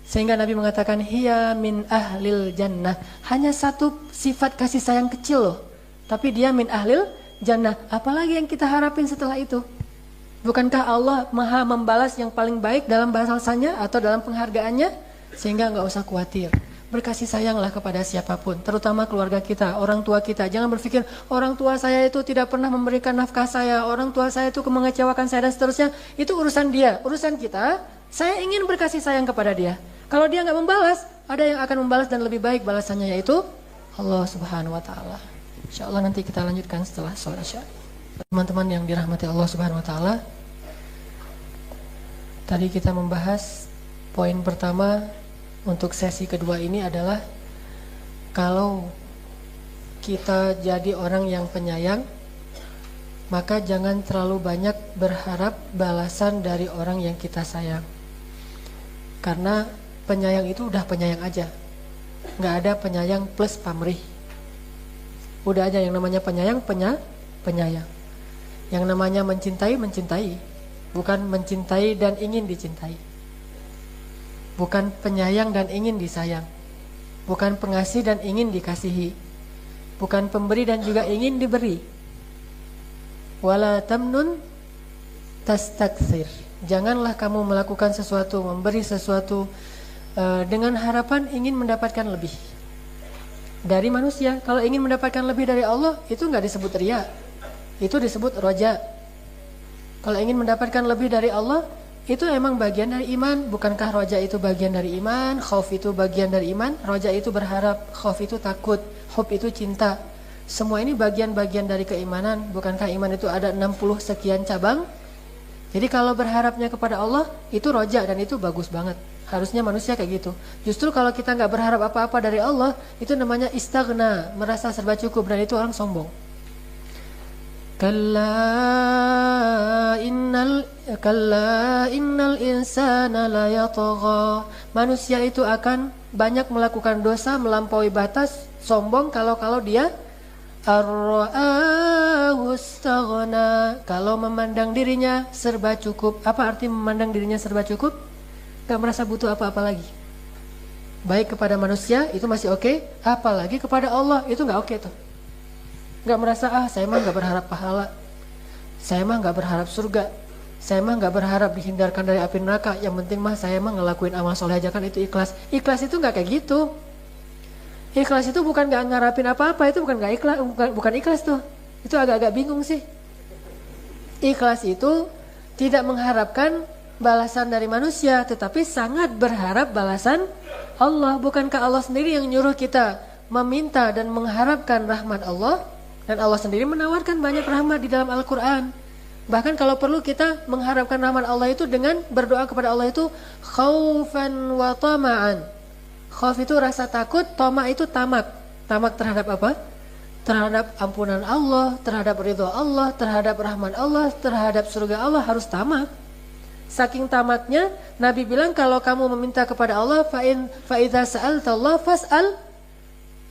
Sehingga Nabi mengatakan hiya min ahlil jannah. Hanya satu sifat kasih sayang kecil loh, tapi dia min ahlil jannah. Apalagi yang kita harapin setelah itu? Bukankah Allah maha membalas yang paling baik dalam balasannya atau dalam penghargaannya? Sehingga gak usah khawatir. Berkasih sayanglah kepada siapapun, terutama keluarga kita, orang tua kita. Jangan berpikir orang tua saya itu tidak pernah memberikan nafkah saya, orang tua saya itu mengecewakan saya dan seterusnya. Itu urusan dia, urusan kita. Saya ingin berkasih sayang kepada dia. Kalau dia nggak membalas, ada yang akan membalas dan lebih baik balasannya, yaitu Allah Subhanahu Wa Taala. Insya Allah nanti kita lanjutkan setelah sholat isya. Teman-teman yang dirahmati Allah Subhanahu Wa Taala, tadi kita membahas poin pertama untuk sesi kedua ini adalah kalau kita jadi orang yang penyayang, maka jangan terlalu banyak berharap balasan dari orang yang kita sayang. Karena penyayang itu udah penyayang aja, nggak ada penyayang plus pamrih. Udah aja yang namanya penyayang, penyayang. Yang namanya mencintai, bukan mencintai dan ingin dicintai. Bukan penyayang dan ingin disayang. Bukan pengasih dan ingin dikasihi. Bukan pemberi dan juga ingin diberi. Wala tamnun tastakthir. Janganlah kamu melakukan sesuatu, memberi sesuatu dengan harapan ingin mendapatkan lebih dari manusia. Kalau ingin mendapatkan lebih dari Allah, itu nggak disebut riya, itu disebut roja. Kalau ingin mendapatkan lebih dari Allah, itu emang bagian dari iman. Bukankah roja itu bagian dari iman, khauf itu bagian dari iman? Roja itu berharap, khauf itu takut, hub itu cinta. Semua ini bagian-bagian dari keimanan. Bukankah iman itu ada 60 sekian cabang? Jadi kalau berharapnya kepada Allah, itu roja dan itu bagus banget. Harusnya manusia kayak gitu. Justru kalau kita nggak berharap apa-apa dari Allah, itu namanya istaghna, merasa serba cukup, dan itu orang sombong. Kalla innal insana la yatagha. Manusia itu akan banyak melakukan dosa, melampaui batas, sombong kalau dia ar-ra'ahu istaghna. Kalau memandang dirinya serba cukup. Apa arti memandang dirinya serba cukup? Gak merasa butuh apa-apa lagi. Baik kepada manusia itu masih oke, apalagi kepada Allah itu gak oke tuh. Gak merasa saya mah gak berharap pahala, saya mah gak berharap surga, saya mah gak berharap dihindarkan dari api neraka. Yang penting mah saya mah ngelakuin amal soleh aja, kan itu ikhlas. Ikhlas itu gak kayak gitu. Ikhlas itu bukan gak ngarapin apa-apa, itu bukan gak ikhlas, bukan ikhlas tuh. Itu agak-agak bingung sih. Ikhlas itu tidak mengharapkan balasan dari manusia, tetapi sangat berharap balasan Allah. Bukankah Allah sendiri yang nyuruh kita meminta dan mengharapkan rahmat Allah? Dan Allah sendiri menawarkan banyak rahmat di dalam Al-Quran. Bahkan kalau perlu kita mengharapkan rahmat Allah itu dengan berdoa kepada Allah itu khaufan wa tama'an. Khauf itu rasa takut, tama' itu tamak. Tamak terhadap apa? Terhadap ampunan Allah, terhadap ridho Allah, terhadap rahmat Allah, terhadap surga Allah, harus tamak. Saking tamaknya, Nabi bilang kalau kamu meminta kepada Allah, fa idza sa'alta Allah fas'al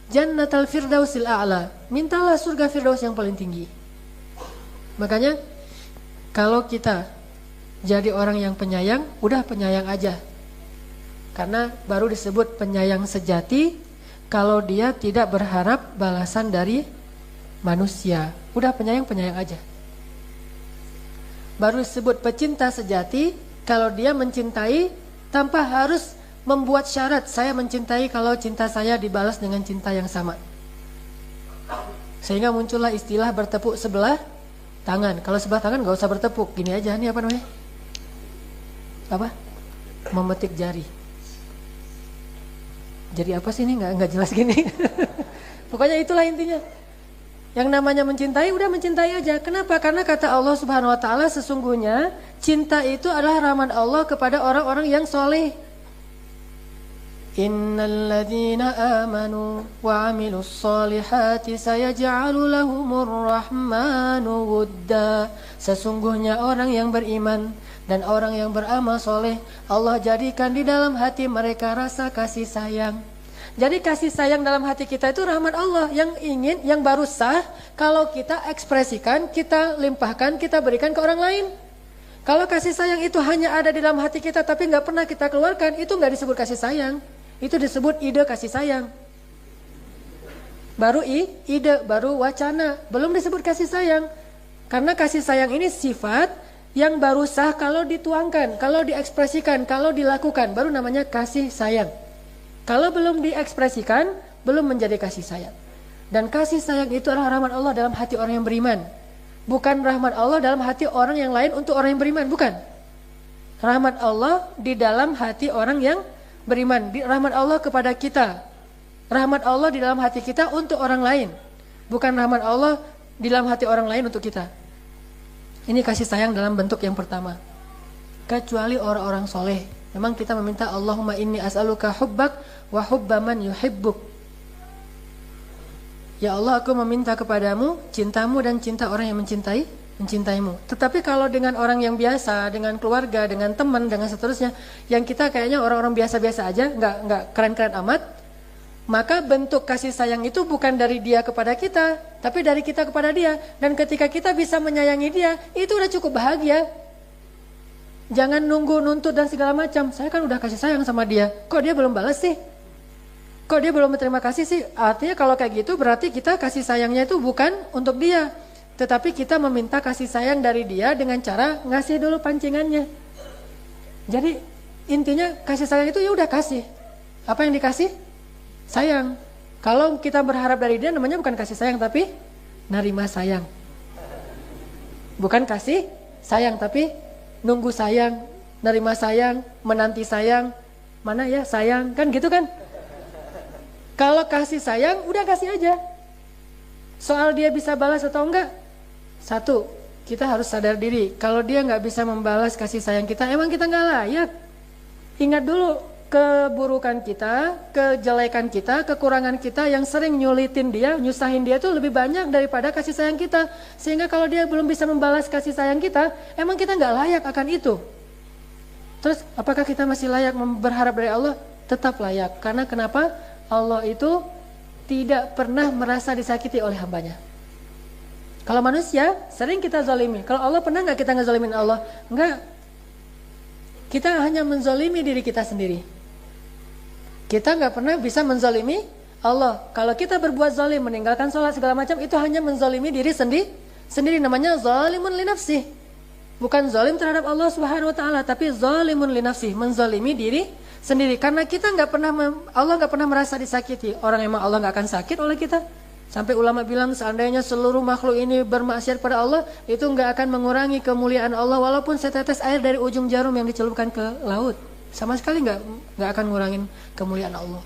Jannatal firdausil a'la. Mintalah surga firdaus yang paling tinggi. Makanya kalau kita jadi orang yang penyayang, udah penyayang aja. Karena baru disebut penyayang sejati kalau dia tidak berharap balasan dari manusia. Udah penyayang aja. Baru disebut pecinta sejati kalau dia mencintai tanpa harus membuat syarat, saya mencintai kalau cinta saya dibalas dengan cinta yang sama. Sehingga muncullah istilah bertepuk sebelah tangan. Kalau sebelah tangan gak usah bertepuk, gini aja, ini apa namanya? Apa? Memetik jari. Jadi apa sih ini nggak jelas gini. Pokoknya itulah intinya. Yang namanya mencintai, udah mencintai aja. Kenapa? Karena kata Allah Subhanahu Wa Taala sesungguhnya cinta itu adalah rahmat Allah kepada orang-orang yang soleh. Innal ladzina amanu wa 'amilus solihati sayaj'alu lahumur rahmanu wudda. Sesungguhnya orang yang beriman dan orang yang beramal soleh, Allah jadikan di dalam hati mereka rasa kasih sayang. Jadi kasih sayang dalam hati kita itu rahmat Allah yang baru sah kalau kita ekspresikan, kita limpahkan, kita berikan ke orang lain. Kalau kasih sayang itu hanya ada di dalam hati kita tapi nggak pernah kita keluarkan, itu nggak disebut kasih sayang. Itu disebut ide kasih sayang. Baru ide, baru wacana, belum disebut kasih sayang. Karena kasih sayang ini sifat yang baru sah kalau dituangkan, kalau diekspresikan, kalau dilakukan, baru namanya kasih sayang. Kalau belum diekspresikan, belum menjadi kasih sayang. Dan kasih sayang itu adalah rahmat Allah dalam hati orang yang beriman. Bukan rahmat Allah dalam hati orang yang lain untuk orang yang beriman, bukan. Rahmat Allah di dalam hati orang yang beriman. Rahmat Allah kepada kita. Rahmat Allah di dalam hati kita untuk orang lain. Bukan rahmat Allah di dalam hati orang lain untuk kita. Ini kasih sayang dalam bentuk yang pertama. Kecuali orang-orang soleh. Memang kita meminta Allahumma inni as'aluka hubbak wa hubba man yuhibbuk. Ya Allah, aku meminta kepadamu cintamu dan cinta orang yang mencintaimu. Tetapi kalau dengan orang yang biasa, dengan keluarga, dengan teman, dengan seterusnya, yang kita kayaknya orang-orang biasa-biasa aja, nggak keren-keren amat, maka bentuk kasih sayang itu bukan dari dia kepada kita, tapi dari kita kepada dia. Dan ketika kita bisa menyayangi dia, itu udah cukup bahagia. Jangan nunggu, nuntut dan segala macam. Saya kan udah kasih sayang sama dia, kok dia belum balas sih? Kok dia belum berterima kasih sih? Artinya kalau kayak gitu berarti kita kasih sayangnya itu bukan untuk dia, tetapi kita meminta kasih sayang dari dia dengan cara ngasih dulu pancingannya. Jadi intinya kasih sayang itu ya udah kasih. Apa yang dikasih? Sayang. Kalau kita berharap dari dia namanya bukan kasih sayang tapi nerima sayang. Bukan kasih sayang tapi nunggu sayang, nerima sayang, menanti sayang. Mana ya sayang, kan gitu kan? Kalau kasih sayang udah kasih aja. Soal dia bisa balas atau enggak, satu, kita harus sadar diri. Kalau dia nggak bisa membalas kasih sayang kita, emang kita nggak layak. Ingat dulu keburukan kita, kejelekan kita, kekurangan kita yang sering nyulitin dia, nyusahin dia itu lebih banyak daripada kasih sayang kita. Sehingga kalau dia belum bisa membalas kasih sayang kita, emang kita nggak layak akan itu. Terus apakah kita masih layak berharap dari Allah? Tetap layak. Karena kenapa? Allah itu tidak pernah merasa disakiti oleh hambanya. Kalau manusia sering kita zalimi. Kalau Allah pernah nggak kita ngezalimin Allah? Enggak. Kita hanya menzalimi diri kita sendiri. Kita nggak pernah bisa menzalimi Allah. Kalau kita berbuat zalim, meninggalkan sholat segala macam, itu hanya menzalimi diri sendiri. Namanya zalimun li nafsih. Bukan zalim terhadap Allah Subhanahu Wa Taala, tapi zalimun li nafsih, menzalimi diri sendiri. Karena kita Allah nggak pernah merasa disakiti. Orang emang Allah nggak akan sakit oleh kita. Sampai ulama bilang seandainya seluruh makhluk ini bermaksiat pada Allah, itu nggak akan mengurangi kemuliaan Allah walaupun setetes air dari ujung jarum yang dicelupkan ke laut. Sama sekali nggak akan ngurangin kemuliaan Allah.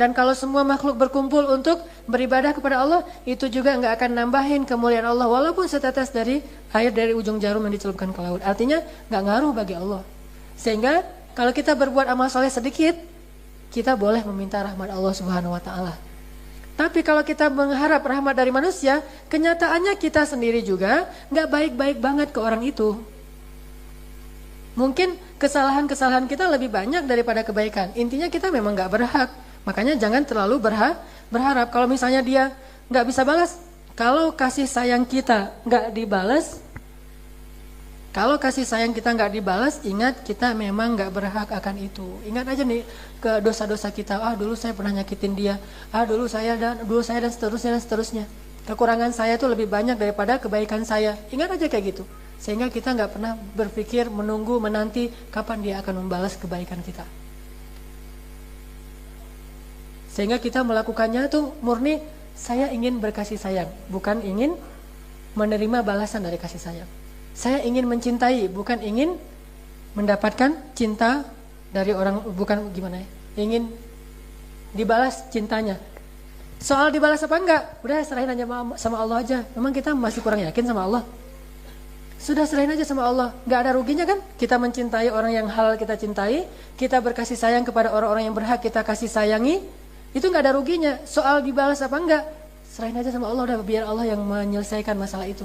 Dan kalau semua makhluk berkumpul untuk beribadah kepada Allah, itu juga nggak akan nambahin kemuliaan Allah walaupun setetes dari air dari ujung jarum yang dicelupkan ke laut. Artinya nggak ngaruh bagi Allah. Sehingga kalau kita berbuat amal soleh sedikit, kita boleh meminta rahmat Allah Subhanahu Wa Taala. Tapi kalau kita mengharap rahmat dari manusia, kenyataannya kita sendiri juga nggak baik-baik banget ke orang itu. Mungkin kesalahan-kesalahan kita lebih banyak daripada kebaikan. Intinya kita memang nggak berhak Makanya jangan terlalu berharap. Kalau misalnya dia nggak bisa balas, kalau kasih sayang kita nggak dibalas, ingat kita memang nggak berhak akan itu. Ingat aja nih ke dosa-dosa kita. Dulu saya pernah nyakitin dia. Dulu saya dan seterusnya. Kekurangan saya itu lebih banyak daripada kebaikan saya. Ingat aja kayak gitu. Sehingga kita nggak pernah berpikir, menunggu, menanti kapan dia akan membalas kebaikan kita. Sehingga kita melakukannya tuh murni saya ingin berkasih sayang, bukan ingin menerima balasan dari kasih sayang. Saya ingin mencintai, bukan ingin mendapatkan cinta dari orang, bukan gimana ya, ingin dibalas cintanya. Soal dibalas apa enggak, udah serahin aja sama Allah aja. Memang kita masih kurang yakin sama Allah. Sudah serahin aja sama Allah, nggak ada ruginya kan? Kita mencintai orang yang halal kita cintai, kita berkasih sayang kepada orang-orang yang berhak kita kasih sayangi, itu nggak ada ruginya. Soal dibalas apa enggak, serahin aja sama Allah, udah biar Allah yang menyelesaikan masalah itu.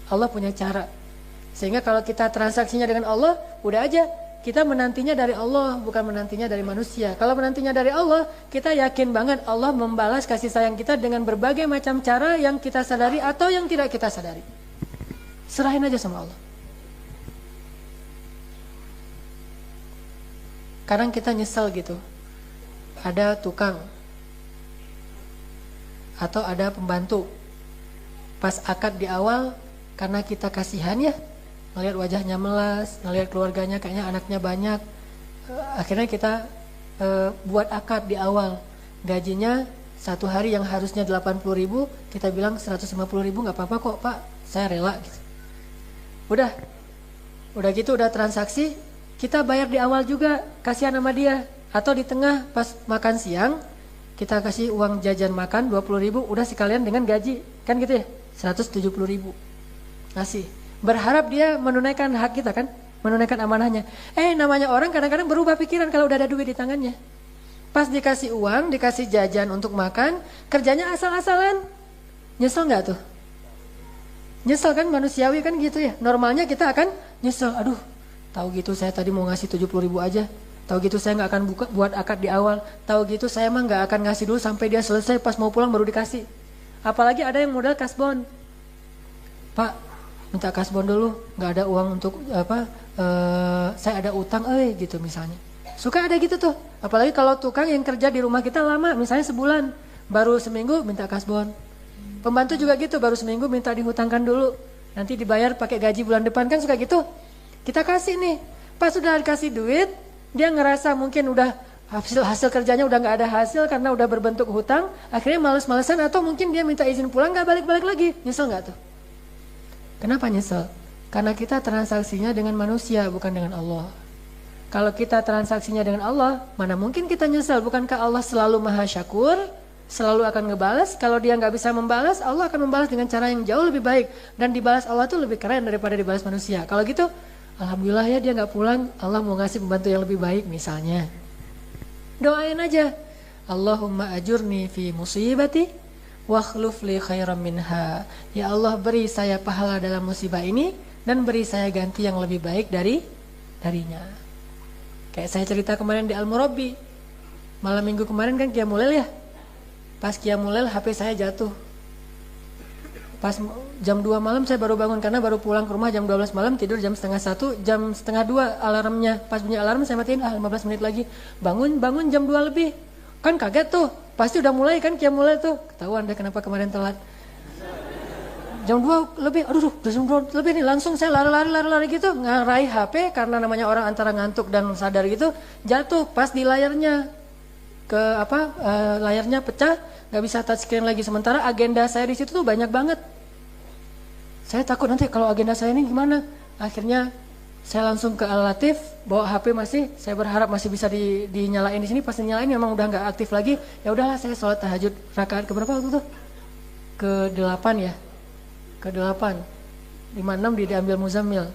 Allah punya cara. Sehingga kalau kita transaksinya dengan Allah, udah aja kita menantinya dari Allah, bukan menantinya dari manusia. Kalau menantinya dari Allah, kita yakin banget Allah membalas kasih sayang kita dengan berbagai macam cara yang kita sadari atau yang tidak kita sadari. Serahin aja sama Allah. Kadang kita nyesel gitu. Ada tukang atau ada pembantu. Pas akad di awal, karena kita kasihan ya, ngelihat wajahnya melas, ngelihat keluarganya kayaknya anaknya banyak, akhirnya kita buat akad di awal. Gajinya satu hari yang harusnya 80.000, kita bilang 150.000 nggak apa-apa kok Pak, saya rela gitu. Udah gitu udah transaksi, kita bayar di awal juga, kasihan sama dia. Atau di tengah pas makan siang, kita kasih uang jajan makan 20.000, udah sekalian dengan gaji, kan gitu ya, 170.000 ngasih. Berharap dia menunaikan hak kita kan, menunaikan amanahnya. Namanya orang kadang-kadang berubah pikiran kalau udah ada duit di tangannya. Pas dikasih uang, dikasih jajan untuk makan, kerjanya asal-asalan. Nyesel nggak tuh? Nyesel kan, manusiawi kan gitu ya. Normalnya kita akan nyesel. Aduh, tahu gitu saya tadi mau ngasih 70.000 aja. Tahu gitu saya nggak akan buat akad di awal. Tahu gitu saya mah nggak akan ngasih dulu sampai dia selesai, pas mau pulang baru dikasih. Apalagi ada yang modal kasbon. Pak, minta kasbon dulu, nggak ada uang untuk saya ada utang, gitu misalnya. Suka ada gitu tuh. Apalagi kalau tukang yang kerja di rumah kita lama, misalnya sebulan, baru seminggu minta kasbon. Pembantu juga gitu, baru seminggu minta dihutangkan dulu, nanti dibayar pakai gaji bulan depan, kan suka gitu. Kita kasih nih, pas sudah dikasih duit, dia ngerasa mungkin udah hasil kerjanya udah nggak ada hasil karena udah berbentuk hutang, akhirnya males-malesan atau mungkin dia minta izin pulang nggak balik-balik lagi. Nyesel nggak tuh? Kenapa nyesel? Karena kita transaksinya dengan manusia, bukan dengan Allah. Kalau kita transaksinya dengan Allah, mana mungkin kita nyesel? Bukankah Allah selalu maha syakur, selalu akan ngebalas? Kalau dia nggak bisa membalas, Allah akan membalas dengan cara yang jauh lebih baik. Dan dibalas Allah tuh lebih keren daripada dibalas manusia. Kalau gitu, alhamdulillah ya dia nggak pulang, Allah mau ngasih pembantu yang lebih baik misalnya. Doain aja, Allahumma ajurni fi musibati wakhluf li khairam minha. Ya Allah, beri saya pahala dalam musibah ini dan beri saya ganti yang lebih baik darinya. Kayak saya cerita kemarin di Al-Murabbi, malam minggu kemarin kan Qiyamul Lail ya. Pas Qiyamul Lail HP saya jatuh. Pas jam 2 malam saya baru bangun karena baru pulang ke rumah jam 12 malam, tidur jam setengah 1, jam setengah 2 alarmnya. Pas bunyi alarm saya matiin, 15 menit lagi. Bangun jam 2 lebih. Kan kaget tuh, pasti udah mulai kan Qiyamul Lail tuh. Ketahuan deh kenapa kemarin telat. Jam 2 lebih, aduh jam 2 lebih nih, langsung saya lari gitu, ngarahi HP karena namanya orang antara ngantuk dan sadar gitu, jatuh pas di layarnya. Layarnya pecah, nggak bisa touchscreen lagi. Sementara agenda saya di situ tuh banyak banget. Saya takut nanti kalau agenda saya ini gimana. Akhirnya saya langsung ke Al-Latif, bawa HP masih. Saya berharap masih bisa dinyalain di sini. Pas dinyalain memang udah nggak aktif lagi. Ya udahlah, saya sholat tahajud rakaat keberapa waktu itu? Ke-8 ya. Ke-8. 56 diambil Muzammil.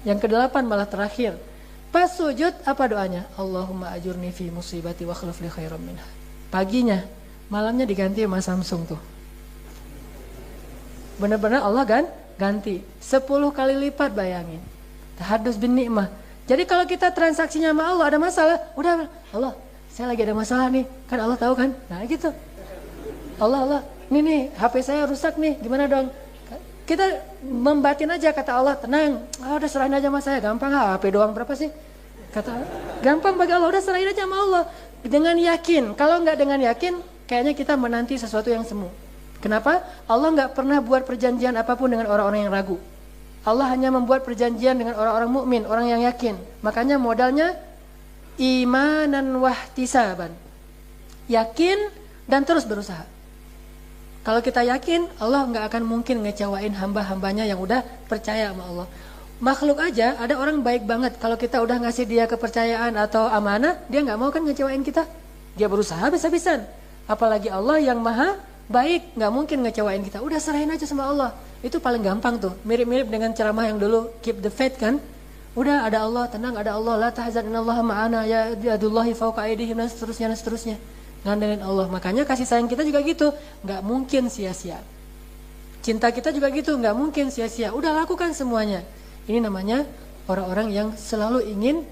Yang ke-8 malah terakhir. Pas sujud apa doanya? Allahumma ajurni fi musibati wa akhlif li khairam minha. Paginya, malamnya diganti sama Samsung tuh. Benar-benar Allah ganti 10 kali lipat, bayangin. Tahadus bin ni'mah. Jadi kalau kita transaksinya sama Allah ada masalah, udah Allah, saya lagi ada masalah nih, kan Allah tahu kan? Nah gitu. Allah, nih HP saya rusak nih, gimana dong? Kita membatin aja, kata Allah, tenang, udah serahin aja sama saya, gampang, HP doang berapa sih? Kata gampang bagi Allah, udah serahin aja sama Allah. Dengan yakin, kalau nggak dengan yakin, kayaknya kita menanti sesuatu yang semu. Kenapa? Allah nggak pernah buat perjanjian apapun dengan orang-orang yang ragu. Allah hanya membuat perjanjian dengan orang-orang mukmin, orang yang yakin. Makanya modalnya imanan wahtisaban. Yakin dan terus berusaha. Kalau kita yakin, Allah nggak akan mungkin ngecewain hamba-hambanya yang udah percaya sama Allah. Makhluk aja, ada orang baik banget. Kalau kita udah ngasih dia kepercayaan atau amanah, dia nggak mau kan ngecewain kita. Dia berusaha habis-habisan. Apalagi Allah yang maha baik, nggak mungkin ngecewain kita. Udah serahin aja sama Allah. Itu paling gampang tuh. Mirip-mirip dengan ceramah yang dulu keep the faith kan. Udah ada Allah, tenang ada Allah. La tahzan innallaha ma'ana ya yadullahi fawqa aydihim dan seterusnya. Ngandelin Allah. Makanya kasih sayang kita juga gitu. Nggak mungkin sia-sia. Cinta kita juga gitu. Nggak mungkin sia-sia. Udah lakukan semuanya. Ini namanya orang-orang yang selalu ingin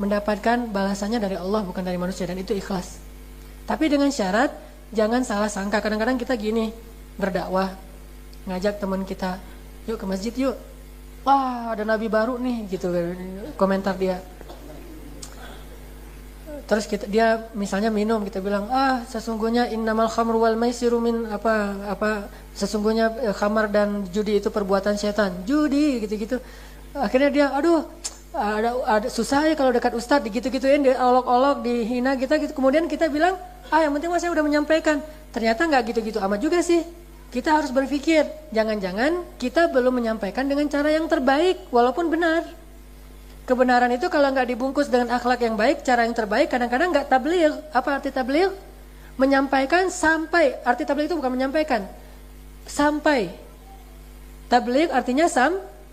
mendapatkan balasannya dari Allah, bukan dari manusia. Dan itu ikhlas. Tapi dengan syarat, jangan salah sangka. Kadang-kadang kita gini, berdakwah, ngajak teman kita, yuk ke masjid yuk. Wah, ada nabi baru nih, gitu komentar dia. Terus dia misalnya minum, kita bilang, sesungguhnya innamal khamru wal maisiru min sesungguhnya khamar dan judi itu perbuatan setan. Judi gitu-gitu. Akhirnya dia, ada susah ya kalau dekat ustadz, digitu-gituin, dia olok-olok, dihina kita gitu. Kemudian kita bilang, yang penting saya udah menyampaikan. Ternyata nggak gitu-gitu amat juga sih. Kita harus berpikir, jangan-jangan kita belum menyampaikan dengan cara yang terbaik, walaupun benar. Kebenaran itu kalau nggak dibungkus dengan akhlak yang baik, cara yang terbaik, kadang-kadang nggak tabligh. Apa arti tabligh? Menyampaikan sampai. Arti tabligh itu bukan menyampaikan, sampai. Tabligh artinya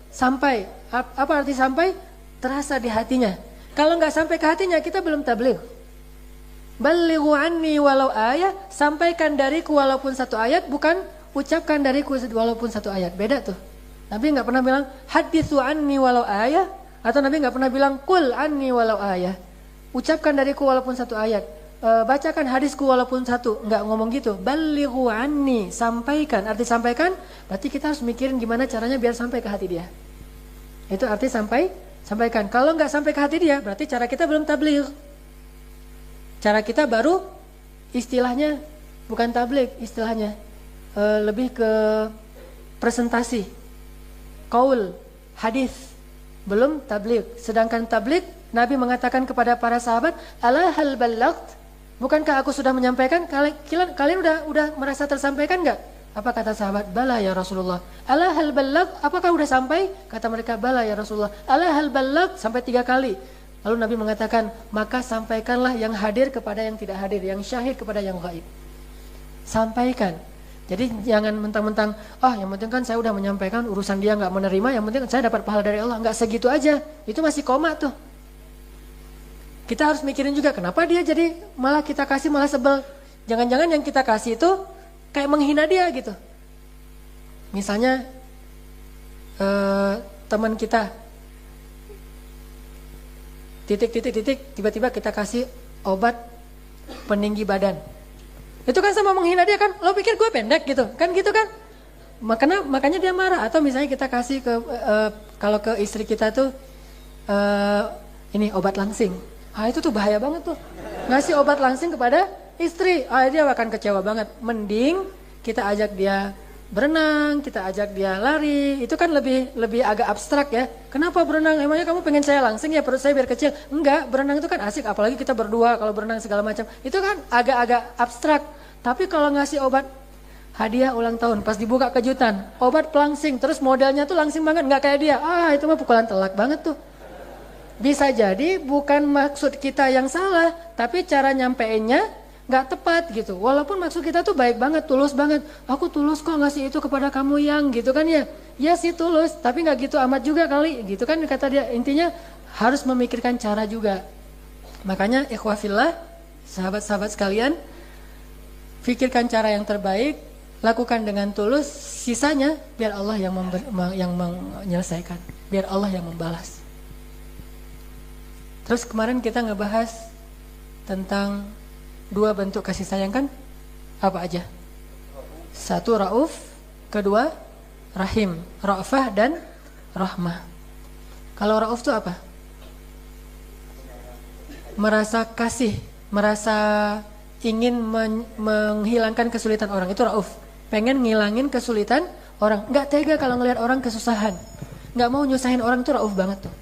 sampai. Apa arti sampai? Terasa di hatinya. Kalau nggak sampai ke hatinya, kita belum tabligh. Balighu anni walau ayat, sampaikan dariku walaupun satu ayat, bukan ucapkan dariku walaupun satu ayat. Beda tuh. Nabi nggak pernah bilang haditsu anni walau ayat, atau Nabi nggak pernah bilang qul anni walau ayat. Ucapkan dariku walaupun satu ayat. Bacakan hadisku walaupun satu. Nggak ngomong gitu. Balighu anni, sampaikan. Arti sampaikan, berarti kita harus mikirin gimana caranya biar sampai ke hati dia. Itu arti sampaikan. Kalau nggak sampai ke hati dia, berarti cara kita belum tabligh. Cara kita baru istilahnya bukan tabligh, istilahnya lebih ke presentasi, qaul, hadis, belum tabligh. Sedangkan tabligh, Nabi mengatakan kepada para sahabat, ala hal ballagt, bukankah aku sudah menyampaikan? Kalian udah merasa tersampaikan nggak? Apa kata sahabat? Bala ya Rasulullah. Ala hal ballagt, apakah udah sampai? Kata mereka, bala ya Rasulullah. Ala hal ballagt, sampai 3 kali. Lalu Nabi mengatakan, maka sampaikanlah yang hadir kepada yang tidak hadir, yang syahid kepada yang gaib. Sampaikan. Jadi jangan mentang-mentang, yang penting kan saya udah menyampaikan, urusan dia nggak menerima, yang penting saya dapat pahala dari Allah. Nggak segitu aja, itu masih koma tuh. Kita harus mikirin juga, kenapa dia jadi malah kita kasih malah sebel. Jangan-jangan yang kita kasih itu kayak menghina dia gitu. Misalnya teman kita, titik, tiba-tiba kita kasih obat peninggi badan. Itu kan sama menghina dia kan, lo pikir gue pendek gitu, kan gitu kan. Makanya dia marah. Atau misalnya kita kasih ke, kalau ke istri kita tuh, ini obat langsing. Itu tuh bahaya banget tuh. Ngasih obat langsing kepada istri, dia akan kecewa banget. Mending kita ajak dia berenang, kita ajak dia lari, itu kan lebih agak abstrak ya. Kenapa berenang? Emangnya kamu pengen saya langsing ya, perut saya biar kecil? Enggak, berenang itu kan asik, apalagi kita berdua kalau berenang segala macam. Itu kan agak-agak abstrak. Tapi kalau ngasih obat hadiah ulang tahun, pas dibuka kejutan, obat pelangsing, terus modelnya tuh langsing banget, nggak kayak dia. Itu mah pukulan telak banget tuh. Bisa jadi bukan maksud kita yang salah, tapi cara nyampeinnya nggak tepat gitu. Walaupun maksud kita tuh baik banget, tulus banget. Aku tulus kok ngasih itu kepada kamu yang gitu kan ya. Ya sih tulus, tapi nggak gitu amat juga kali. Gitu kan kata dia. Intinya harus memikirkan cara juga. Makanya ikhwafillah, sahabat-sahabat sekalian, pikirkan cara yang terbaik, lakukan dengan tulus. Sisanya biar Allah yang menyelesaikan, biar Allah yang membalas. Terus kemarin kita ngebahas tentang 2 bentuk kasih sayang kan? Apa aja? 1 Rauf, kedua Rahim, Ra'fah dan Rahmah. Kalau Rauf itu apa? Merasa kasih, merasa ingin menghilangkan kesulitan orang, itu Rauf. Pengen ngilangin kesulitan orang, nggak tega kalau ngelihat orang kesusahan, nggak mau nyusahin orang, itu Rauf banget tuh.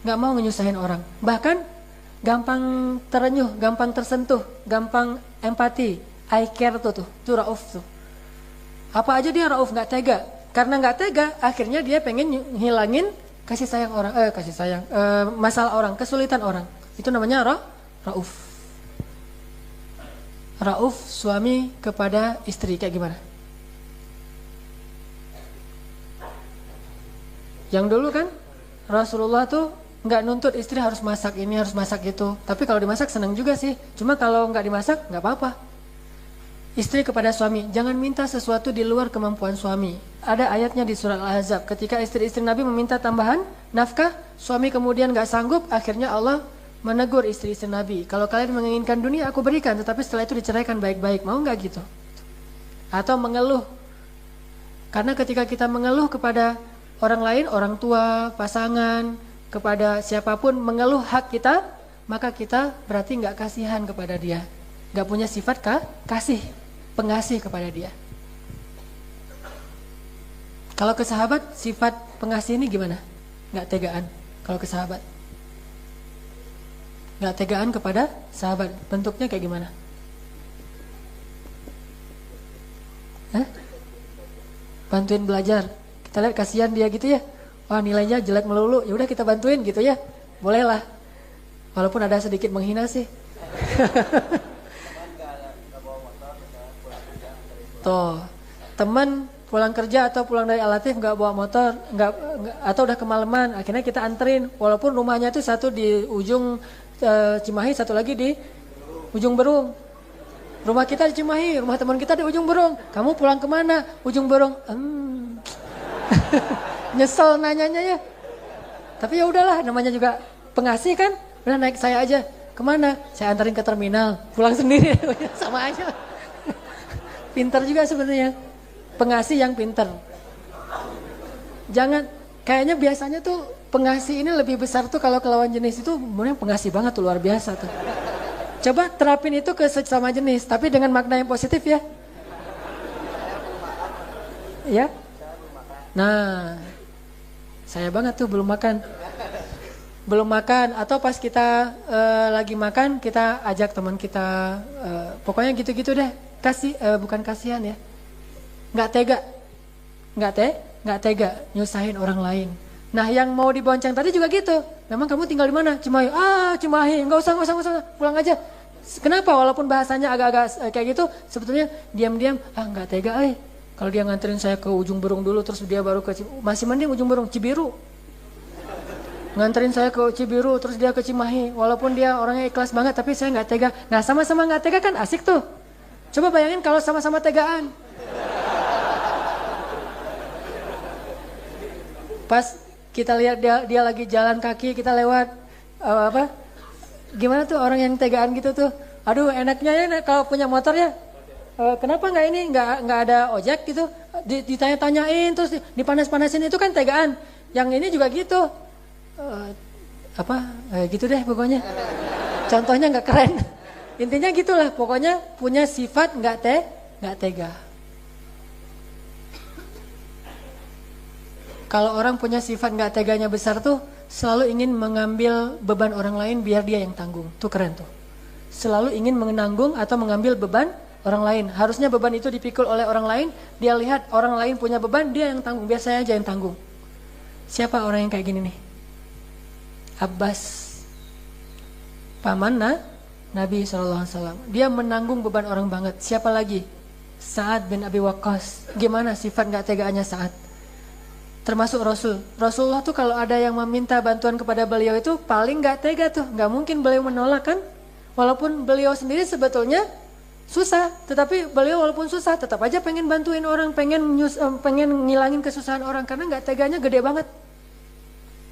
Nggak mau nyusahin orang, bahkan gampang terenyuh, gampang tersentuh, gampang empati, I care tuh, itu Rauf tuh. Apa aja dia Rauf, nggak tega. Karena nggak tega, akhirnya dia pengen ngilangin kasih sayang orang, masalah orang, kesulitan orang. Itu namanya Rauf. Rauf suami kepada istri kayak gimana? Yang dulu kan Rasulullah tuh nggak nuntut istri harus masak ini, harus masak itu. Tapi kalau dimasak senang juga sih. Cuma kalau nggak dimasak nggak apa-apa. Istri kepada suami, jangan minta sesuatu di luar kemampuan suami. Ada ayatnya di surat Al-Ahzab. Ketika istri-istri Nabi meminta tambahan nafkah, suami kemudian nggak sanggup, akhirnya Allah menegur istri-istri Nabi. Kalau kalian menginginkan dunia, aku berikan. Tetapi setelah itu diceraikan baik-baik. Mau nggak gitu? Atau mengeluh. Karena ketika kita mengeluh kepada orang lain, orang tua, pasangan, kepada siapapun, mengeluh hak kita, maka kita berarti nggak kasihan kepada dia, nggak punya sifat kasih, pengasih kepada dia. Kalau ke sahabat, sifat pengasih ini gimana? Nggak tegaan. Kalau ke sahabat, nggak tegaan kepada sahabat, bentuknya kayak gimana? Bantuin belajar. Kita lihat kasihan dia gitu ya. Wah, nilainya jelek melulu. Ya udah kita bantuin gitu ya. Bolehlah. Walaupun ada sedikit menghina sih. Tuh, teman pulang kerja atau pulang dari Al-Latif nggak bawa motor, nggak atau udah kemalaman, akhirnya kita anterin. Walaupun rumahnya itu satu di ujung Cimahi, satu lagi di ujung Berung. Rumah kita di Cimahi, rumah teman kita di ujung Berung. Kamu pulang kemana? Ujung Berung. Nyesel nanyanya ya. Tapi ya udahlah, namanya juga pengasih kan. Udah naik saya aja. Kemana? Saya antarin ke terminal. Pulang sendiri. Sama aja. Pintar juga sebenarnya. Pengasih yang pintar. Jangan, kayaknya biasanya tuh pengasih ini lebih besar tuh kalau ke lawan jenis itu sebenarnya pengasih banget tuh, luar biasa tuh. Coba terapin itu ke sesama jenis, tapi dengan makna yang positif ya. Ya. Nah, saya banget tuh belum makan. Belum makan, atau pas kita lagi makan, kita ajak teman kita, pokoknya gitu-gitu deh. Bukan kasihan ya. Nggak tega. Nggak tega nyusahin orang lain. Nah, yang mau dibonceng tadi juga gitu. Memang kamu tinggal di mana? Cimahi. Cimahi. Nggak usah. Pulang aja. Kenapa? Walaupun bahasanya agak-agak kayak gitu, sebetulnya diam-diam, nggak tega, Kalau dia nganterin saya ke ujung Berung dulu, terus dia baru ke masih mending ujung Berung, Cibiru. Nganterin saya ke Cibiru, terus dia ke Cimahi. Walaupun dia orangnya ikhlas banget, tapi saya nggak tega. Nah, sama-sama nggak tega kan asik tuh. Coba bayangin kalau sama-sama tegaan. Pas kita lihat dia lagi jalan kaki, kita lewat gimana tuh orang yang tegaan gitu tuh. Aduh, enaknya ya kalau punya motor ya. Kenapa nggak ini nggak ada ojek gitu, ditanya-tanyain terus dipanas-panasin, itu kan tegaan. Yang ini juga gitu, gitu deh pokoknya. Contohnya nggak keren. Intinya gitulah, pokoknya punya sifat nggak tega. Kalau orang punya sifat nggak teganya besar tuh, selalu ingin mengambil beban orang lain biar dia yang tanggung. Tuh keren tuh. Selalu ingin menanggung atau mengambil beban orang lain. Harusnya beban itu dipikul oleh orang lain. Dia lihat orang lain punya beban, dia yang tanggung. Biar saya aja yang tanggung. Siapa orang yang kayak gini nih? Abbas, paman Nabi SAW. Dia menanggung beban orang banget. Siapa lagi? Sa'ad bin Abi Waqqas. Gimana sifat gak tegaannya Sa'ad? Termasuk Rasulullah tuh kalau ada yang meminta bantuan kepada beliau itu paling gak tega tuh. Gak mungkin beliau menolak kan? Walaupun beliau sendiri sebetulnya susah, tetapi beliau walaupun susah tetap aja pengen bantuin orang, pengen ngilangin kesusahan orang, karena nggak teganya gede banget.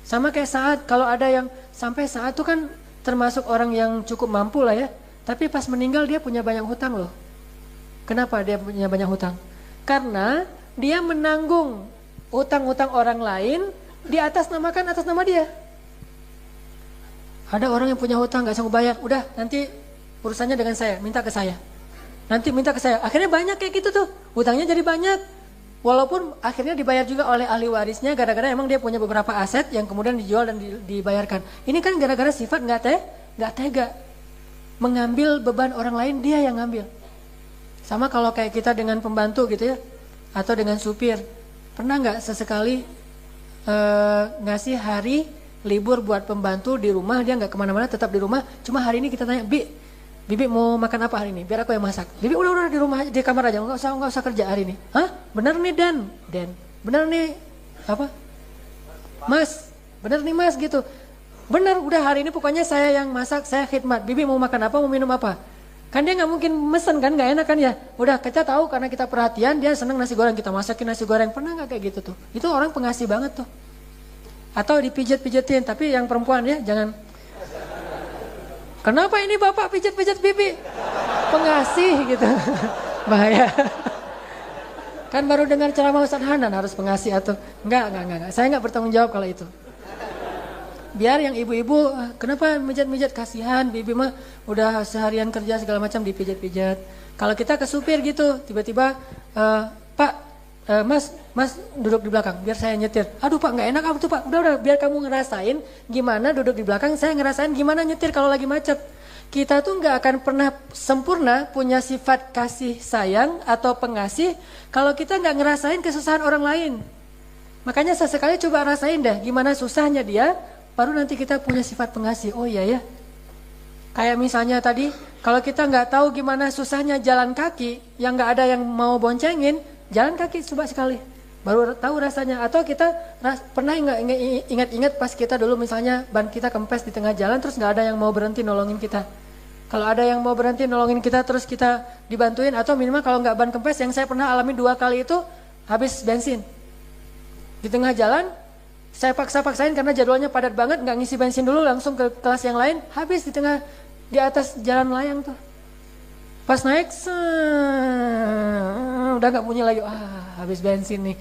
Sama kayak Sa'ad, kalau ada yang sampai Sa'ad tuh kan termasuk orang yang cukup mampu lah ya. Tapi pas meninggal dia punya banyak hutang loh. Kenapa dia punya banyak hutang? Karena dia menanggung utang-utang orang lain di atas nama dia. Ada orang yang punya hutang gak sanggup bayar, udah nanti urusannya dengan saya, minta ke saya. Nanti minta ke saya, akhirnya banyak kayak gitu tuh, hutangnya jadi banyak. Walaupun akhirnya dibayar juga oleh ahli warisnya, gara-gara emang dia punya beberapa aset yang kemudian dijual dan dibayarkan. Ini kan gara-gara sifat nggak tega, mengambil beban orang lain dia yang ngambil. Sama kalau kayak kita dengan pembantu gitu ya, atau dengan supir, pernah nggak sesekali ngasih hari libur buat pembantu di rumah, dia nggak kemana-mana, tetap di rumah. Cuma hari ini kita tanya, Bibi mau makan apa hari ini? Biar aku yang masak. Bibi udah di rumah, di kamar aja, nggak usah kerja hari ini. Hah? Bener nih Dan, bener nih apa? Mas, bener nih Mas gitu. Bener, udah hari ini pokoknya saya yang masak, saya khidmat. Bibi mau makan apa, mau minum apa? Kan dia nggak mungkin mesen kan, nggak enak kan ya. Udah kita tahu karena kita perhatian, dia seneng nasi goreng, kita masakin nasi goreng. Pernah nggak kayak gitu tuh? Itu orang pengasih banget tuh. Atau dipijat-pijatin, tapi yang perempuan ya jangan. Kenapa ini bapak pijat-pijat bibi? Pengasih gitu. Bahaya. Kan baru dengar ceramah Ustaz Hanan harus pengasih atau enggak. Saya enggak bertanggung jawab kalau itu. Biar yang ibu-ibu, kenapa mijat-mijat, kasihan bibi mah udah seharian kerja segala macam dipijat-pijat. Kalau kita ke supir gitu, tiba-tiba Pak, Mas duduk di belakang biar saya nyetir. Aduh Pak, nggak enak apa tuh Pak. Udah biar kamu ngerasain gimana duduk di belakang, saya ngerasain gimana nyetir kalau lagi macet. Kita tuh nggak akan pernah sempurna punya sifat kasih sayang atau pengasih kalau kita nggak ngerasain kesusahan orang lain. Makanya sesekali coba rasain deh gimana susahnya dia, baru nanti kita punya sifat pengasih. Oh iya ya. Kayak misalnya tadi, kalau kita nggak tahu gimana susahnya jalan kaki, yang nggak ada yang mau boncengin, jalan kaki coba sekali, baru tahu rasanya. Atau kita pernah ingat pas kita dulu misalnya ban kita kempes di tengah jalan, terus nggak ada yang mau berhenti nolongin kita. Kalau ada yang mau berhenti nolongin kita, terus kita dibantuin, atau minimal kalau nggak ban kempes, yang saya pernah alami 2 kali itu habis bensin di tengah jalan. Saya paksain karena jadwalnya padat banget, nggak ngisi bensin dulu, langsung ke kelas yang lain, habis di atas jalan layang tuh. Pas naik, udah gak bunyi lagi, habis bensin nih.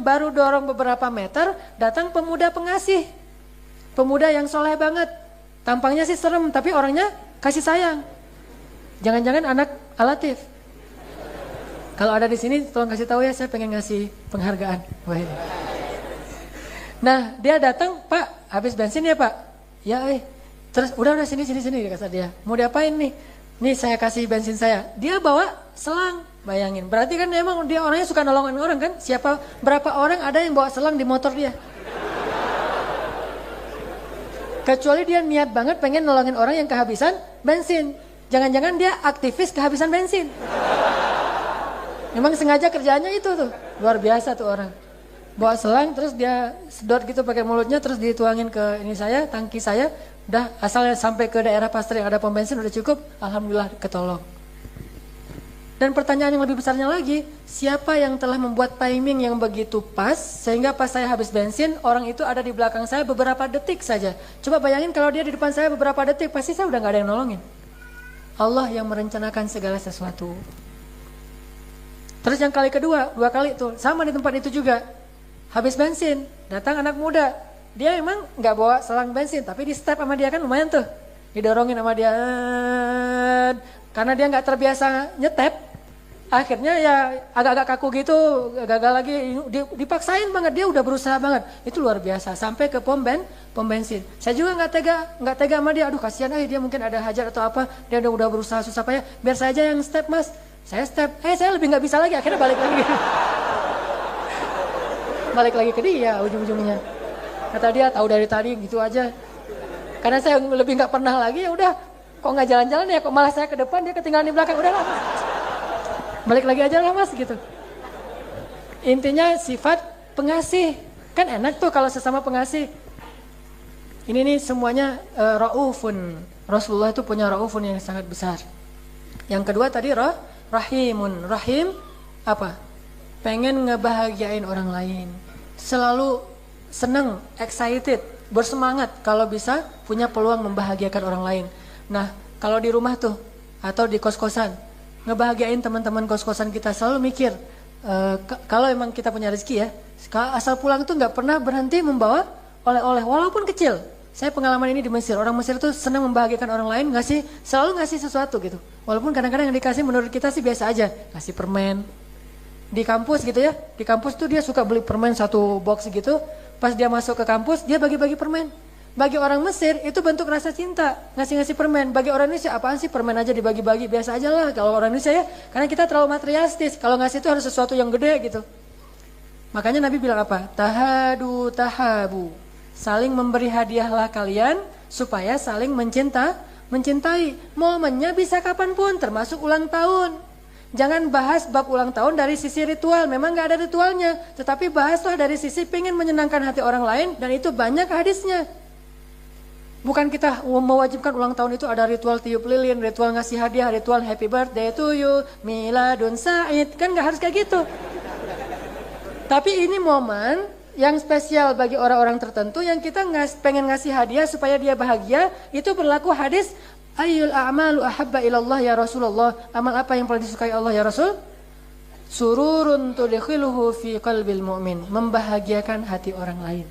Baru dorong beberapa meter, datang pemuda pengasih. Pemuda yang soleh banget. Tampangnya sih serem, tapi orangnya kasih sayang. Jangan-jangan anak Alatif. Kalau ada di sini, tolong kasih tahu ya, saya pengen ngasih penghargaan. Nah, dia datang, Pak, habis bensin ya Pak? Ya, terus udah sini, kata dia. Mau diapain nih? Nih saya kasih bensin saya. Dia bawa selang, bayangin. Berarti kan emang dia orangnya suka nolongin orang kan? Berapa orang ada yang bawa selang di motor dia? Kecuali dia niat banget pengen nolongin orang yang kehabisan bensin. Jangan-jangan dia aktivis kehabisan bensin. Memang sengaja kerjaannya itu tuh. Luar biasa tuh orang. Bawa selang terus dia sedot gitu pakai mulutnya, terus dituangin ke tangki saya. Udah asalnya sampai ke daerah pasar yang ada pom bensin udah cukup, alhamdulillah ketolong. Dan pertanyaan yang lebih besarnya lagi, siapa yang telah membuat timing yang begitu pas sehingga pas saya habis bensin, orang itu ada di belakang saya beberapa detik saja. Coba bayangin kalau dia di depan saya beberapa detik, pasti saya udah gak ada yang nolongin. Allah yang merencanakan segala sesuatu. Terus yang kali kedua, 2 kali tuh, sama di tempat itu juga. Habis bensin, datang anak muda. Dia emang nggak bawa selang bensin, tapi di step sama dia kan lumayan tuh. Didorongin sama dia. Karena dia nggak terbiasa nyetep, akhirnya ya agak-agak kaku gitu, gagal lagi. Dipaksain banget, dia udah berusaha banget. Itu luar biasa, sampai ke pom bensin. Saya juga nggak tega sama dia. Aduh kasihan, dia mungkin ada hajat atau apa. Dia udah berusaha susah payah. Biar saya aja yang step Mas. Saya step, saya lebih nggak bisa lagi. Akhirnya balik lagi. Balik lagi ke dia ujung-ujungnya. Kata dia tahu dari tadi gitu aja. Karena saya lebih nggak pernah lagi, ya udah. Kok nggak jalan-jalan ya? Kok malah saya ke depan, dia ketinggalan di belakang. Udahlah, balik lagi aja lah Mas gitu. Intinya sifat pengasih. Kan enak tuh kalau sesama pengasih. Ini nih semuanya raufun. Rasulullah itu punya raufun yang sangat besar. Yang kedua tadi rahimun. Rahim apa? Pengen ngebahagiain orang lain. Selalu seneng, excited bersemangat kalau bisa punya peluang membahagiakan orang lain. Nah, kalau di rumah tuh atau di kos-kosan, ngebahagiain teman-teman kos-kosan kita, selalu mikir kalau emang kita punya rezeki ya, asal pulang tuh nggak pernah berhenti membawa oleh-oleh walaupun kecil. Saya pengalaman ini di Mesir, orang Mesir tuh senang membahagiakan orang lain, selalu ngasih sesuatu gitu. Walaupun kadang-kadang yang dikasih menurut kita sih biasa aja, ngasih permen. Di kampus gitu ya, di kampus tuh dia suka beli permen satu box gitu, pas dia masuk ke kampus dia bagi-bagi permen. Bagi orang Mesir itu bentuk rasa cinta, ngasih-ngasih permen. Bagi orang Indonesia apaan sih permen aja dibagi-bagi, biasa aja lah kalau orang Indonesia ya, karena kita terlalu materialistis, kalau ngasih itu harus sesuatu yang gede gitu. Makanya Nabi bilang apa? Tahadu tahabu. Saling memberi hadiahlah kalian supaya saling mencintai. Momennya bisa kapanpun, termasuk ulang tahun. Jangan bahas bab ulang tahun dari sisi ritual, memang gak ada ritualnya. Tetapi bahaslah dari sisi pengen menyenangkan hati orang lain, dan itu banyak hadisnya. Bukan kita mewajibkan ulang tahun itu ada ritual tiup lilin, ritual ngasih hadiah, ritual happy birthday to you, miladun sa'id, kan gak harus kayak gitu. Tapi ini momen yang spesial bagi orang-orang tertentu yang kita pengen ngasih hadiah supaya dia bahagia. Itu berlaku hadis ayyul a'malu ahabba ilallah ya Rasulullah. Amal apa yang paling disukai Allah ya Rasul? Sururun tudkhiluhu fi qalbil mu'min. Membahagiakan hati orang lain.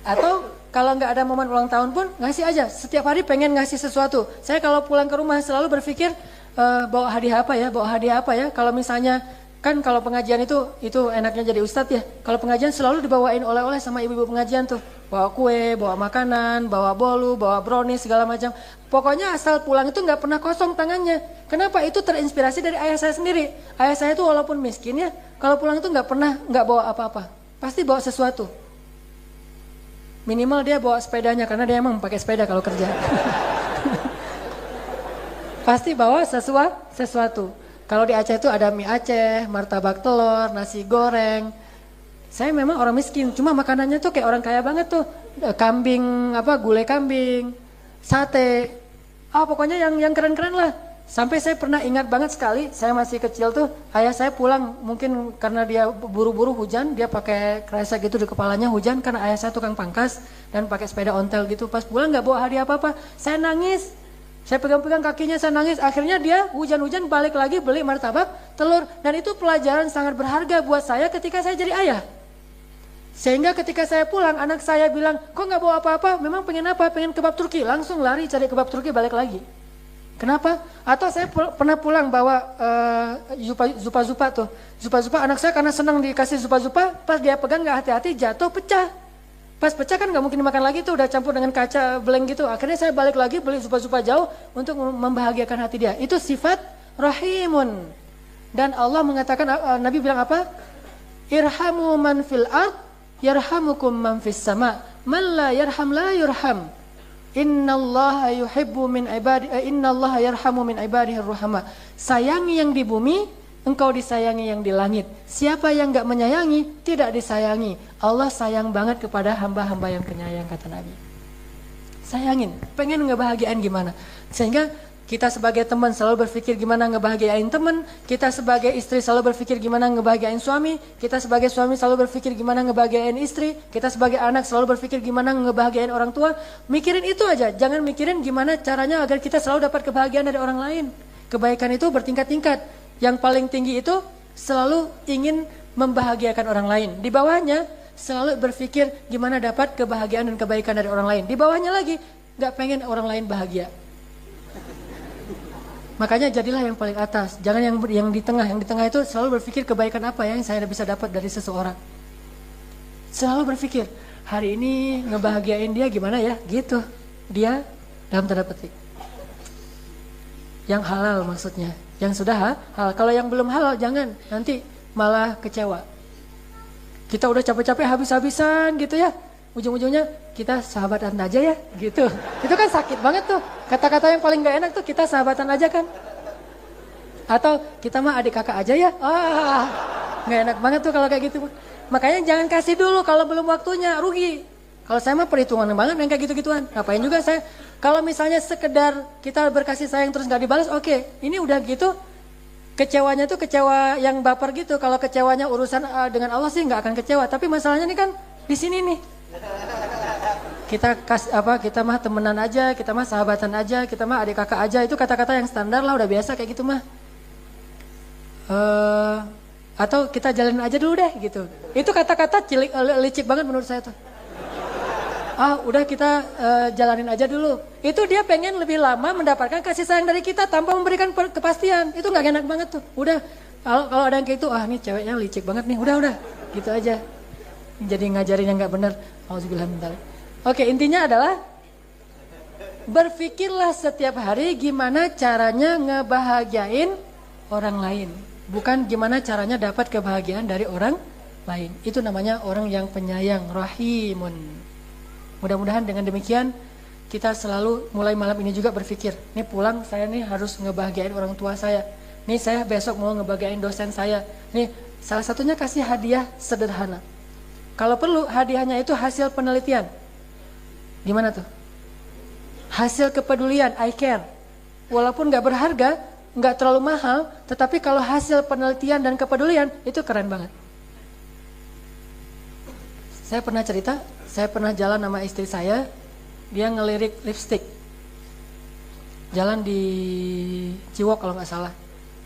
Atau kalau nggak ada momen ulang tahun pun ngasih aja. Setiap hari pengen ngasih sesuatu. Saya kalau pulang ke rumah selalu berpikir bawa hadiah apa ya. Kalau misalnya kan kalau pengajian itu enaknya jadi ustadz ya. Kalau pengajian selalu dibawain oleh-oleh sama ibu-ibu pengajian tuh. Bawa kue, bawa makanan, bawa bolu, bawa brownies segala macam. Pokoknya asal pulang itu nggak pernah kosong tangannya. Kenapa? Itu terinspirasi dari ayah saya sendiri. Ayah saya tuh walaupun miskin ya, kalau pulang itu nggak bawa apa-apa. Pasti bawa sesuatu. Minimal dia bawa sepedanya karena dia emang pakai sepeda kalau kerja. Pasti bawa sesuatu. Kalau di Aceh itu ada mie Aceh, martabak telur, nasi goreng. Saya memang orang miskin, cuma makanannya tuh kayak orang kaya banget tuh. Kambing, gulai kambing, sate. Pokoknya yang keren-keren lah. Sampai saya pernah ingat banget sekali, saya masih kecil tuh, ayah saya pulang mungkin karena dia buru-buru hujan, dia pakai kresek gitu di kepalanya hujan karena ayah saya tukang pangkas dan pakai sepeda ontel gitu. Pas pulang nggak bawa hadiah apa-apa, saya nangis. Saya pegang-pegang kakinya, saya nangis. Akhirnya dia hujan-hujan balik lagi beli martabak, telur. Dan itu pelajaran sangat berharga buat saya ketika saya jadi ayah. Sehingga ketika saya pulang, anak saya bilang, kok gak bawa apa-apa? Memang pengen apa? Pengen kebab Turki. Langsung lari cari kebab Turki balik lagi. Kenapa? Atau saya pernah pulang bawa zupa-zupa tuh. Zupa-zupa anak saya karena senang dikasih zupa-zupa, pas dia pegang gak hati-hati jatuh pecah. Pas pecah kan nggak mungkin dimakan lagi tuh, udah campur dengan kaca bleng gitu. Akhirnya saya balik lagi beli zupa-zupa jauh untuk membahagiakan hati dia. Itu sifat rahimun. Dan Allah mengatakan, Nabi bilang apa? Irhamu man fil ard, yarhamukum man fis sama. Man la yarham la yurham. Innallaha yuhibbu min ibadi, innallaha yarhamu min ibadihi rahama. Sayangi yang di bumi, engkau disayangi yang di langit. Siapa yang enggak menyayangi, tidak disayangi. Allah sayang banget kepada hamba-hamba yang penyayang, kata Nabi. Sayangin, pengen ngebahagiain gimana. Sehingga kita sebagai teman selalu berpikir gimana ngebahagiain teman. Kita sebagai istri selalu berpikir gimana ngebahagiain suami. Kita sebagai suami selalu berpikir gimana ngebahagiain istri. Kita sebagai anak selalu berpikir gimana ngebahagiain orang tua. Mikirin itu aja, jangan mikirin gimana caranya agar kita selalu dapat kebahagiaan dari orang lain. Kebaikan itu bertingkat-tingkat. Yang paling tinggi itu selalu ingin membahagiakan orang lain. Di bawahnya selalu berpikir gimana dapat kebahagiaan dan kebaikan dari orang lain. Di bawahnya lagi gak pengen orang lain bahagia. Makanya jadilah yang paling atas. Jangan yang di tengah. Yang di tengah itu selalu berpikir kebaikan apa yang saya bisa dapat dari seseorang. Selalu berpikir hari ini ngebahagiain dia gimana ya, gitu. Dia dalam tanda petik. Yang halal maksudnya. Yang sudah halal. Kalau yang belum halal jangan, nanti malah kecewa. Kita udah capek-capek habis-habisan gitu ya. Ujung-ujungnya kita sahabatan aja ya gitu. Itu kan sakit banget tuh. Kata-kata yang paling gak enak tuh kita sahabatan aja kan. Atau kita mah adik kakak aja ya. Gak enak banget tuh kalau kayak gitu. Makanya jangan kasih dulu kalau belum waktunya, rugi. Kalau saya mah perhitungan banget yang kayak gitu-gituan. Ngapain juga saya. Kalau misalnya sekedar kita berkasih sayang terus gak dibalas, oke. Ini udah gitu. Kecewanya tuh kecewa yang baper gitu. Kalau kecewanya urusan dengan Allah sih nggak akan kecewa. Tapi masalahnya ini kan di sini nih. kita mah temenan aja, kita mah sahabatan aja, kita mah adik kakak aja, itu kata-kata yang standar lah, udah biasa kayak gitu mah. Atau kita jalanin aja dulu deh gitu. Itu kata-kata licik banget menurut saya tuh. Udah kita jalanin aja dulu. Itu dia pengen lebih lama mendapatkan kasih sayang dari kita tanpa memberikan kepastian. Itu nggak enak banget tuh. Udah kalau ada yang kayak itu, nih ceweknya licik banget nih. Udah gitu aja. Jadi ngajarin yang nggak benar. Auzubillah min dzalik. Oke, intinya adalah berpikirlah setiap hari gimana caranya ngebahagiain orang lain. Bukan gimana caranya dapat kebahagiaan dari orang lain. Itu namanya orang yang penyayang, rahimun. Mudah-mudahan dengan demikian kita selalu mulai malam ini juga berpikir, nih pulang saya nih harus ngebahagiain orang tua saya. Nih saya besok mau ngebahagiain dosen saya. Nih salah satunya kasih hadiah sederhana. Kalau perlu hadiahnya itu hasil penelitian. Gimana tuh? Hasil kepedulian, I care. Walaupun gak berharga, gak terlalu mahal, tetapi kalau hasil penelitian dan kepedulian, itu keren banget. Saya pernah cerita, saya pernah jalan sama istri saya, dia ngelirik lipstick. Jalan di Ciwok kalau gak salah.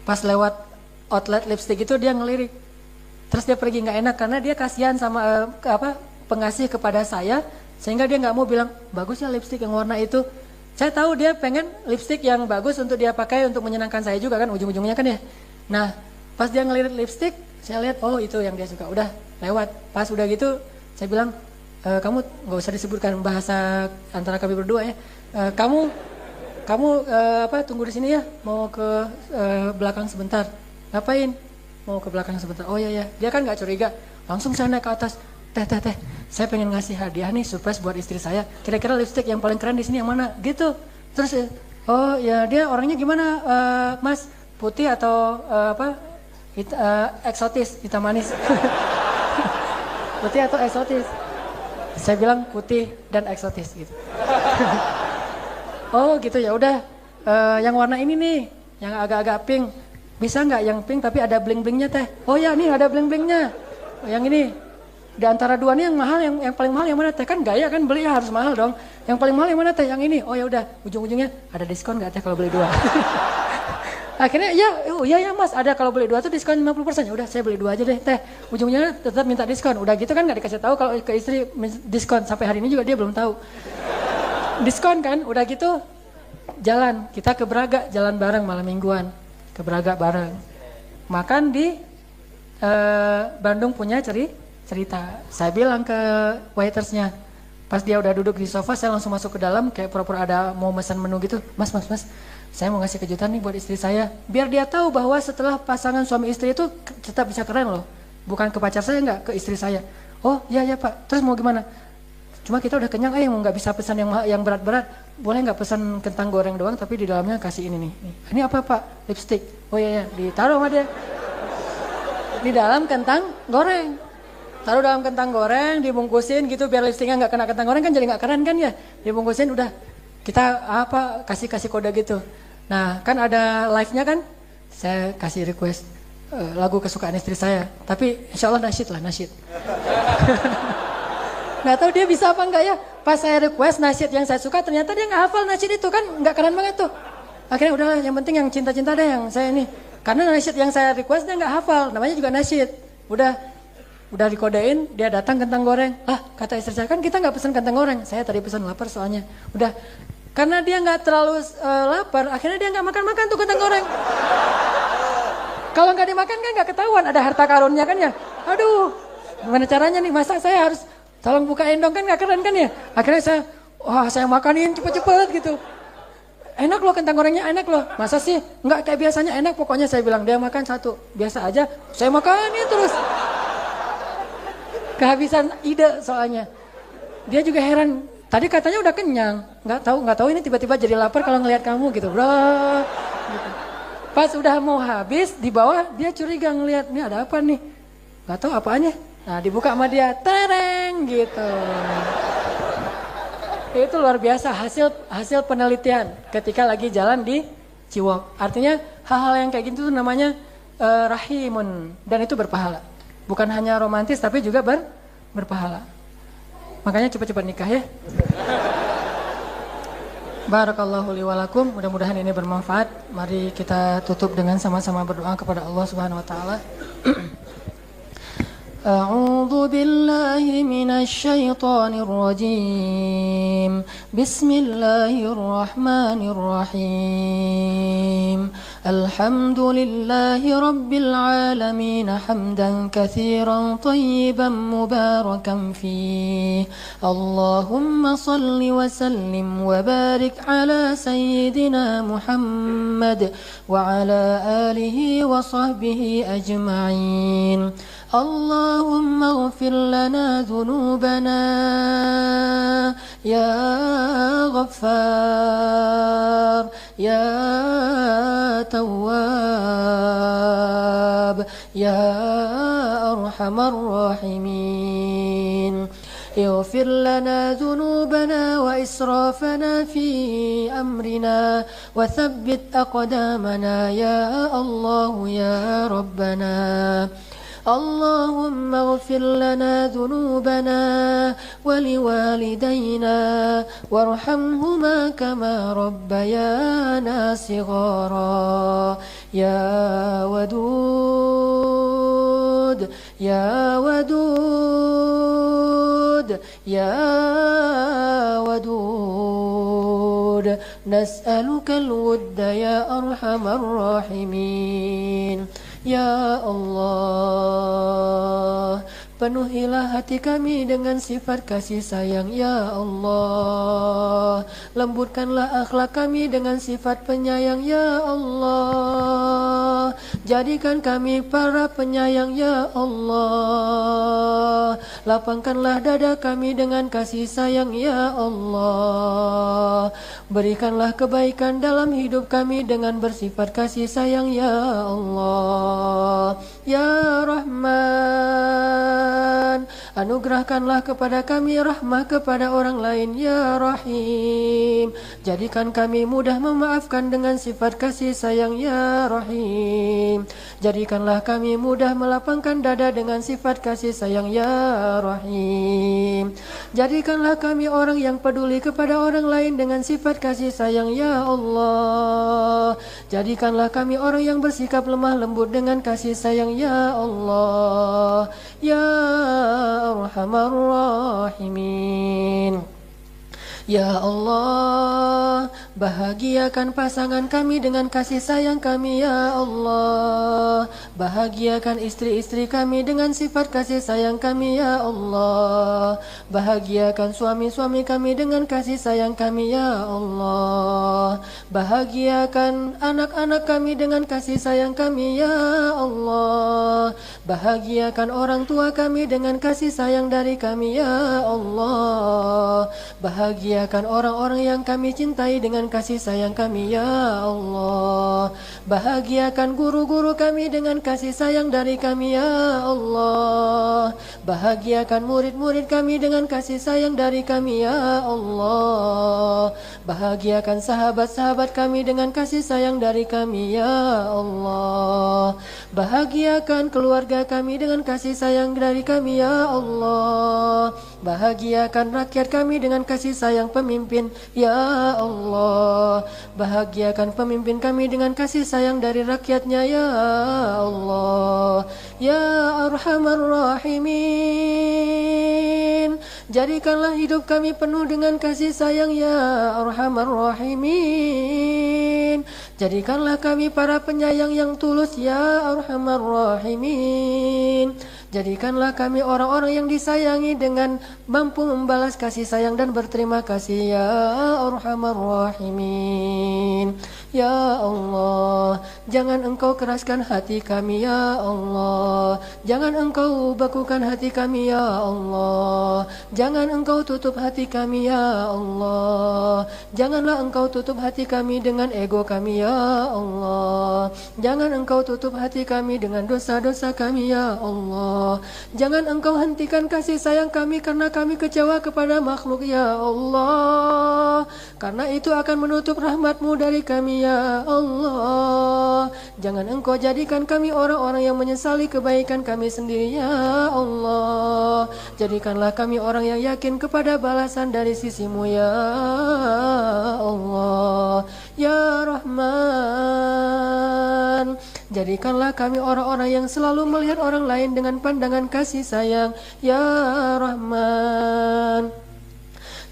Pas lewat outlet lipstick itu dia ngelirik. Terus dia pergi gak enak karena dia kasihan sama pengasih kepada saya, sehingga dia nggak mau bilang bagus ya lipstick yang warna itu. Saya tahu dia pengen lipstick yang bagus untuk dia pakai untuk menyenangkan saya juga kan ujung-ujungnya kan ya. Nah pas dia ngelirik lipstick saya lihat itu yang dia suka. Udah lewat. Pas udah gitu saya bilang kamu nggak usah disebutkan bahasa antara kami berdua ya. Kamu tunggu di sini ya. Mau ke belakang sebentar. Ngapain? Mau ke belakang sebentar. Oh iya ya. Dia kan nggak curiga. Langsung saya naik ke atas. Teh, saya pengen ngasih hadiah nih surprise buat istri saya. Kira-kira lipstick yang paling keren di sini yang mana? Gitu. Terus, ya dia orangnya gimana, Mas? Putih atau eksotis, hitam manis? Putih atau eksotis? Saya bilang putih dan eksotis gitu. Oh gitu ya udah. Yang warna ini nih, yang agak-agak pink. Bisa nggak yang pink tapi ada bling-blingnya teh? Oh ya nih ada bling-blingnya. Yang ini. Di antara dua nih yang mahal, yang paling mahal yang mana teh? Kan gaya kan beli harus mahal dong. Yang paling mahal yang mana teh? Yang ini. Oh ya udah, ujung-ujungnya ada diskon nggak teh kalau beli dua? Akhirnya ya Mas, ada kalau beli dua tuh diskon 50%. Ya udah saya beli dua aja deh teh. Ujungnya tetap minta diskon. Udah gitu kan nggak dikasih tahu kalau ke istri diskon. Sampai hari ini juga dia belum tahu. Diskon kan, udah gitu jalan. Kita ke Braga, jalan bareng malam mingguan. Ke Braga bareng. Makan di Bandung punya cerita. Saya bilang ke waitersnya, pas dia udah duduk di sofa, saya langsung masuk ke dalam, kayak pura-pura ada mau pesan menu gitu. Mas, saya mau ngasih kejutan nih buat istri saya. Biar dia tahu bahwa setelah pasangan suami istri itu tetap bisa keren loh. Bukan ke pacar saya, enggak, ke istri saya. Oh iya Pak, terus mau gimana? Cuma kita udah kenyang, mau nggak bisa pesan yang berat-berat. Boleh nggak pesan kentang goreng doang, tapi di dalamnya kasih ini nih. Ini apa Pak? Lipstick. Oh iya, ditaruh sama dia. Di dalam kentang goreng. Taruh dalam kentang goreng, dibungkusin gitu biar lipsticknya nggak kena kentang goreng kan jadi nggak keren kan ya. Dibungkusin udah kita kasih kode gitu. Nah kan ada live-nya kan, saya kasih request lagu kesukaan istri saya. Tapi insya Allah nasyid lah, nasyid. Nggak tahu dia bisa apa enggak ya. Pas saya request nasyid yang saya suka ternyata dia nggak hafal nasyid itu kan nggak keren banget tuh. Akhirnya udahlah yang penting yang cinta-cinta deh yang saya ini. Karena nasyid yang saya request dia nggak hafal, namanya juga nasyid. Udah dikodein, dia datang kentang goreng. Kata istri saya, kan kita nggak pesan kentang goreng. Saya tadi pesan lapar soalnya. Udah, karena dia nggak terlalu lapar, akhirnya dia nggak makan tuh kentang goreng. Kalau nggak dimakan kan nggak ketahuan, ada harta karunnya kan ya. Aduh, gimana caranya nih? Masa saya harus tolong bukain dong kan nggak keren kan ya? Akhirnya saya makanin cepet-cepet gitu. Enak loh kentang gorengnya, enak loh. Masa sih? Nggak kayak biasanya enak. Pokoknya saya bilang dia makan satu, biasa aja. Saya makanin terus. Kehabisan ide soalnya. Dia juga heran. Tadi katanya udah kenyang. Nggak tahu ini tiba-tiba jadi lapar kalau ngelihat kamu gitu. Bro. Gitu. Pas udah mau habis di bawah dia curiga ngelihat ini ada apa nih. Nggak tahu apaannya. Nah dibuka sama dia. Tereng gitu. Itu luar biasa hasil penelitian ketika lagi jalan di Ciwok. Artinya hal-hal yang kayak gitu tuh namanya rahimun dan itu berpahala. Bukan hanya romantis tapi juga berpahala. Makanya cepat-cepat nikah ya. Barakallahu li wa lakum. Mudah-mudahan ini bermanfaat. Mari kita tutup dengan sama-sama berdoa kepada Allah Subhanahu wa taala. أعوذ بالله من الشيطان الرجيم بسم الله الرحمن الرحيم الحمد لله رب العالمين حمدا كثيرا طيبا مباركا فيه اللهم صل وسلم وبارك على سيدنا محمد وعلى آله وصحبه أجمعين اللهم اغفر لنا ذنوبنا يا غفار يا تواب يا أرحم الراحمين اغفر لنا ذنوبنا وإسرافنا في أمرنا وثبت أقدامنا يا الله يا ربنا اللهم اغفر لنا ذنوبنا ولوالدينا وارحمهما كما ربيانا صغارا يا ودود يا ودود يا ودود نسألك الود يا أرحم الراحمين Ya Allah, penuhilah hati kami dengan sifat kasih sayang, ya Allah. Lembutkanlah akhlak kami dengan sifat penyayang, ya Allah. Jadikan kami para penyayang, ya Allah. Lapangkanlah dada kami dengan kasih sayang, ya Allah. Berikanlah kebaikan dalam hidup kami dengan bersifat kasih sayang, ya Allah. Ya Rahman, anugerahkanlah kepada kami rahmah kepada orang lain, ya Rahim. Jadikan kami mudah memaafkan dengan sifat kasih sayang, ya Rahim. Jadikanlah kami mudah melapangkan dada dengan sifat kasih sayang, ya Rahim. Jadikanlah kami orang yang peduli kepada orang lain dengan sifat kasih sayang, ya Allah. Jadikanlah kami orang yang bersikap lemah lembut dengan kasih sayang, ya Allah. Ya Arhamar Rahimin. Ya Allah, bahagiakan pasangan kami dengan kasih sayang kami, ya Allah. Bahagiakan istri-istri kami dengan sifat kasih sayang kami, ya Allah. Bahagiakan suami-suami kami dengan kasih sayang kami, ya Allah. Bahagiakan anak-anak kami dengan kasih sayang kami, ya Allah. Bahagiakan orang tua kami dengan kasih sayang dari kami, ya Allah. Bahagiakan orang-orang yang kami cintai dengan kasih sayang kami, ya Allah. Bahagiakan guru-guru kami dengan kasih sayang dari kami, ya Allah. Bahagiakan murid-murid kami dengan kasih sayang dari kami, ya Allah. Bahagiakan sahabat-sahabat kami dengan kasih sayang dari kami, ya Allah. Bahagiakan keluarga kami dengan kasih sayang dari kami, ya Allah. Bahagiakan rakyat kami dengan kasih sayang pemimpin, ya Allah. Bahagiakan pemimpin kami dengan kasih sayang dari rakyatnya, ya Allah. Ya Arhamar Rahimin, jadikanlah hidup kami penuh dengan kasih sayang, ya Arhamar Rahimin. Jadikanlah kami para penyayang yang tulus, ya Arhamar Rahimin. Jadikanlah kami orang-orang yang disayangi dengan mampu membalas kasih sayang dan berterima kasih, ya Arhamar Rahimin. Ya Allah, jangan Engkau keraskan hati kami, ya Allah. Jangan Engkau bakukan hati kami, ya Allah. Jangan Engkau tutup hati kami, ya Allah. Janganlah Engkau tutup hati kami dengan ego kami, ya Allah. Jangan Engkau tutup hati kami dengan dosa-dosa kami, ya Allah. Jangan Engkau hentikan kasih sayang kami karena kami kecewa kepada makhluk, ya Allah. Karena itu akan menutup rahmat-Mu dari kami, ya Allah. Jangan Engkau jadikan kami orang-orang yang menyesali kebaikan kami sendiri ya Allah. Jadikanlah kami orang yang yakin kepada balasan dari sisi-Mu ya Allah. Ya Rahman, jadikanlah kami orang-orang yang selalu melihat orang lain dengan pandangan kasih sayang ya Rahman.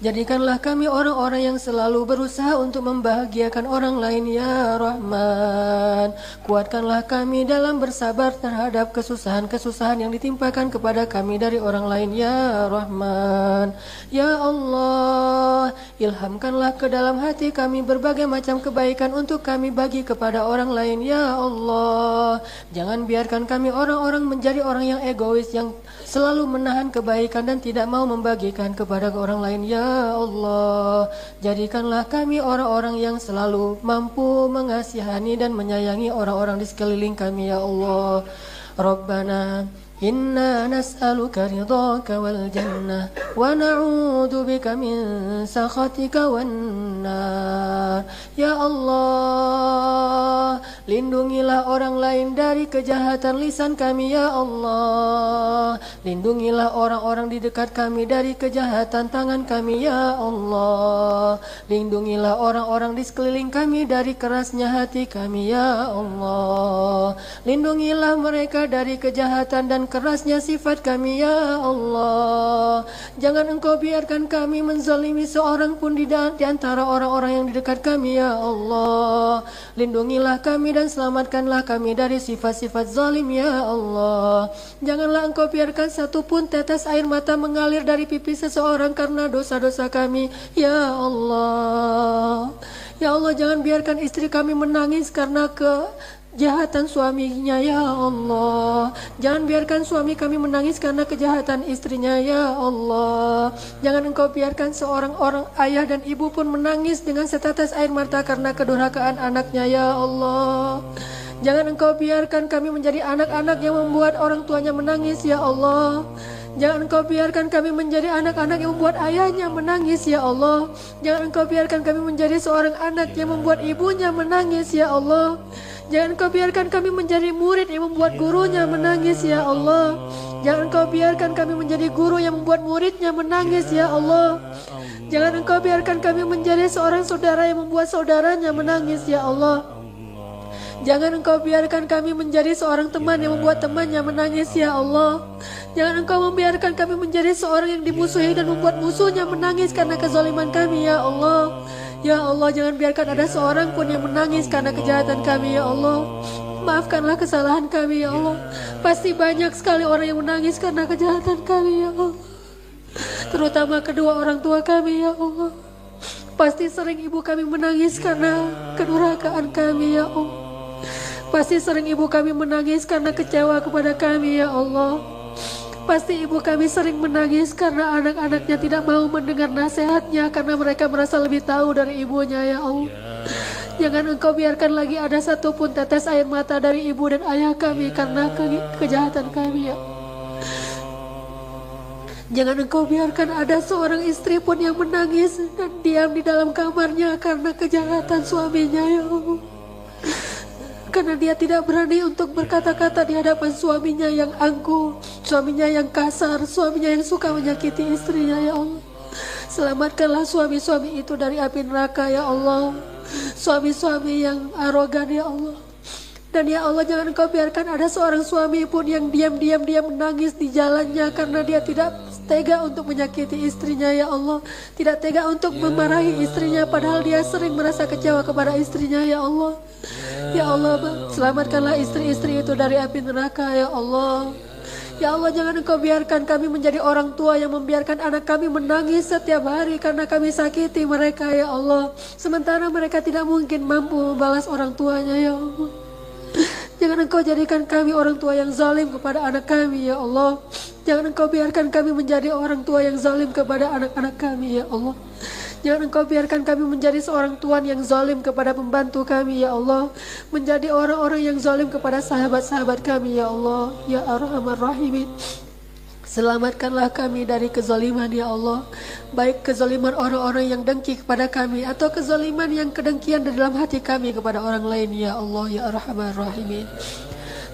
Jadikanlah kami orang-orang yang selalu berusaha untuk membahagiakan orang lain ya Rahman. Kuatkanlah kami dalam bersabar terhadap kesusahan-kesusahan yang ditimpakan kepada kami dari orang lain ya Rahman. Ya Allah, ilhamkanlah ke dalam hati kami berbagai macam kebaikan untuk kami bagi kepada orang lain ya Allah. Jangan biarkan kami orang-orang menjadi orang yang egois, yang selalu menahan kebaikan dan tidak mau membagikan kepada orang lain ya Allah. Jadikanlah kami orang-orang yang selalu mampu mengasihani dan menyayangi orang-orang di sekeliling kami ya Allah. Rabbana inna nas'aluka ridhaka wal jannah wa na'udzu bika min sakhatika wan nar. Ya Allah, lindungilah orang lain dari kejahatan lisan kami ya Allah. Lindungilah orang-orang di dekat kami dari kejahatan tangan kami ya Allah. Lindungilah orang-orang di sekeliling kami dari kerasnya hati kami ya Allah. Lindungilah mereka dari kejahatan dan kerasnya sifat kami ya Allah. Jangan Engkau biarkan kami menzalimi seorang pun di antara orang-orang yang di dekat kami ya Allah. Lindungilah kami dan selamatkanlah kami dari sifat-sifat zalim ya Allah. Janganlah Engkau biarkan satu pun tetes air mata mengalir dari pipi seseorang karena dosa-dosa kami ya Allah. Ya Allah, jangan biarkan istri kami menangis karena kejahatan suaminya ya Allah. Jangan biarkan suami kami menangis karena kejahatan istrinya ya Allah. Jangan Engkau biarkan seorang orang ayah dan ibu pun menangis dengan setetes air mata karena kedurhakaan anaknya ya Allah. Jangan Engkau biarkan kami menjadi anak-anak yang membuat orang tuanya menangis ya Allah. Jangan Engkau biarkan kami menjadi anak-anak yang membuat ayahnya menangis ya Allah. Jangan Engkau biarkan kami menjadi seorang anak yang membuat ibunya menangis ya Allah. Jangan Engkau biarkan kami menjadi murid yang membuat gurunya menangis ya Allah. Jangan Engkau biarkan kami menjadi guru yang membuat muridnya menangis ya Allah. Jangan Engkau biarkan kami menjadi seorang saudara yang membuat saudaranya menangis ya Allah. Jangan Engkau biarkan kami menjadi seorang teman yang membuat temannya menangis ya Allah. Jangan Engkau membiarkan kami menjadi seorang yang dimusuhi dan membuat musuhnya menangis karena kezaliman kami ya Allah. Ya Allah, jangan biarkan ada seorang pun yang menangis karena kejahatan kami ya Allah. Maafkanlah kesalahan kami ya Allah. Pasti banyak sekali orang yang menangis karena kejahatan kami ya Allah. Terutama kedua orang tua kami ya Allah. Pasti sering ibu kami menangis karena kedurhakaan kami ya Allah. Pasti sering ibu kami menangis karena kecewa kepada kami ya Allah. Pasti ibu kami sering menangis karena anak-anaknya tidak mau mendengar nasihatnya karena mereka merasa lebih tahu dari ibunya ya Allah. Jangan Engkau biarkan lagi ada satu pun tetes air mata dari ibu dan ayah kami karena kejahatan kami ya. Jangan Engkau biarkan ada seorang istri pun yang menangis dan diam di dalam kamarnya karena kejahatan suaminya ya Allah. Karena dia tidak berani untuk berkata-kata di hadapan suaminya yang angkuh, suaminya yang kasar, suaminya yang suka menyakiti istrinya ya Allah. Selamatkanlah suami-suami itu dari api neraka ya Allah. Suami-suami yang arogan ya Allah. Dan ya Allah, jangan Engkau biarkan ada seorang suami pun yang diam-diam dia menangis di jalannya karena dia tidak tega untuk menyakiti istrinya ya Allah. Tidak tega untuk memarahi istrinya padahal dia sering merasa kecewa kepada istrinya ya Allah. Ya Allah, selamatkanlah istri-istri itu dari api neraka ya Allah. Ya Allah, jangan Engkau biarkan kami menjadi orang tua yang membiarkan anak kami menangis setiap hari karena kami sakiti mereka ya Allah. Sementara mereka tidak mungkin mampu membalas orang tuanya ya Allah. Jangan Engkau jadikan kami orang tua yang zalim kepada anak kami ya Allah. Jangan Engkau biarkan kami menjadi orang tua yang zalim kepada anak-anak kami ya Allah. Jangan Engkau biarkan kami menjadi seorang tuan yang zalim kepada pembantu kami ya Allah. Menjadi orang-orang yang zalim kepada sahabat-sahabat kami ya Allah. Ya Arhamar Rahimin. Selamatkanlah kami dari kezaliman ya Allah. Baik kezaliman orang-orang yang dengki kepada kami, atau kezaliman yang kedengkian di dalam hati kami kepada orang lain ya Allah ya Arhamar Rahimin.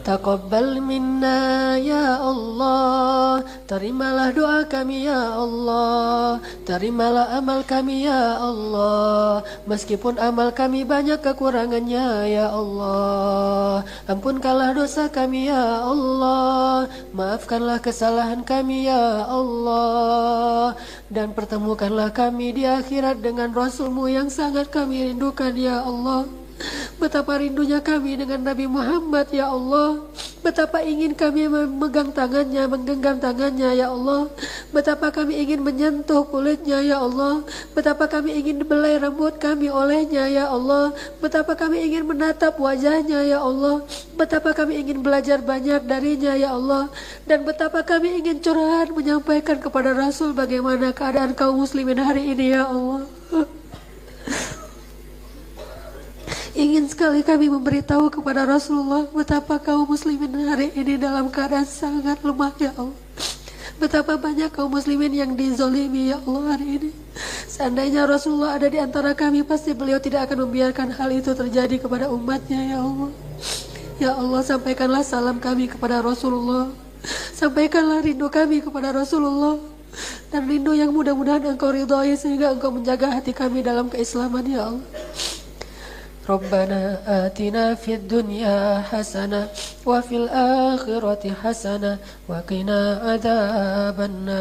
Taqabbal minna ya Allah, terimalah doa kami ya Allah, terimalah amal kami ya Allah. Meskipun amal kami banyak kekurangannya ya Allah, ampunkanlah dosa kami ya Allah, maafkanlah kesalahan kami ya Allah, dan pertemukanlah kami di akhirat dengan Rasul-Mu yang sangat kami rindukan ya Allah. Betapa rindunya kami dengan Nabi Muhammad ya Allah. Betapa ingin kami memegang tangannya, menggenggam tangannya ya Allah. Betapa kami ingin menyentuh kulitnya ya Allah. Betapa kami ingin dibelai rambut kami olehnya ya Allah. Betapa kami ingin menatap wajahnya ya Allah. Betapa kami ingin belajar banyak darinya ya Allah. Dan betapa kami ingin curhat menyampaikan kepada Rasul bagaimana keadaan kaum muslimin hari ini ya Allah. Ingin sekali kami memberitahu kepada Rasulullah betapa kaum muslimin hari ini dalam keadaan sangat lemah ya Allah. Betapa banyak kaum muslimin yang dizolimi ya Allah hari ini. Seandainya Rasulullah ada di antara kami, pasti beliau tidak akan membiarkan hal itu terjadi kepada umatnya ya Allah. Ya Allah, sampaikanlah salam kami kepada Rasulullah. Sampaikanlah rindu kami kepada Rasulullah. Dan rindu yang mudah-mudahan Engkau ridhai sehingga Engkau menjaga hati kami dalam keislaman ya Allah. Rabbana atina fid dunya hasanah wa fil akhirati hasanah wa qina adzabannar.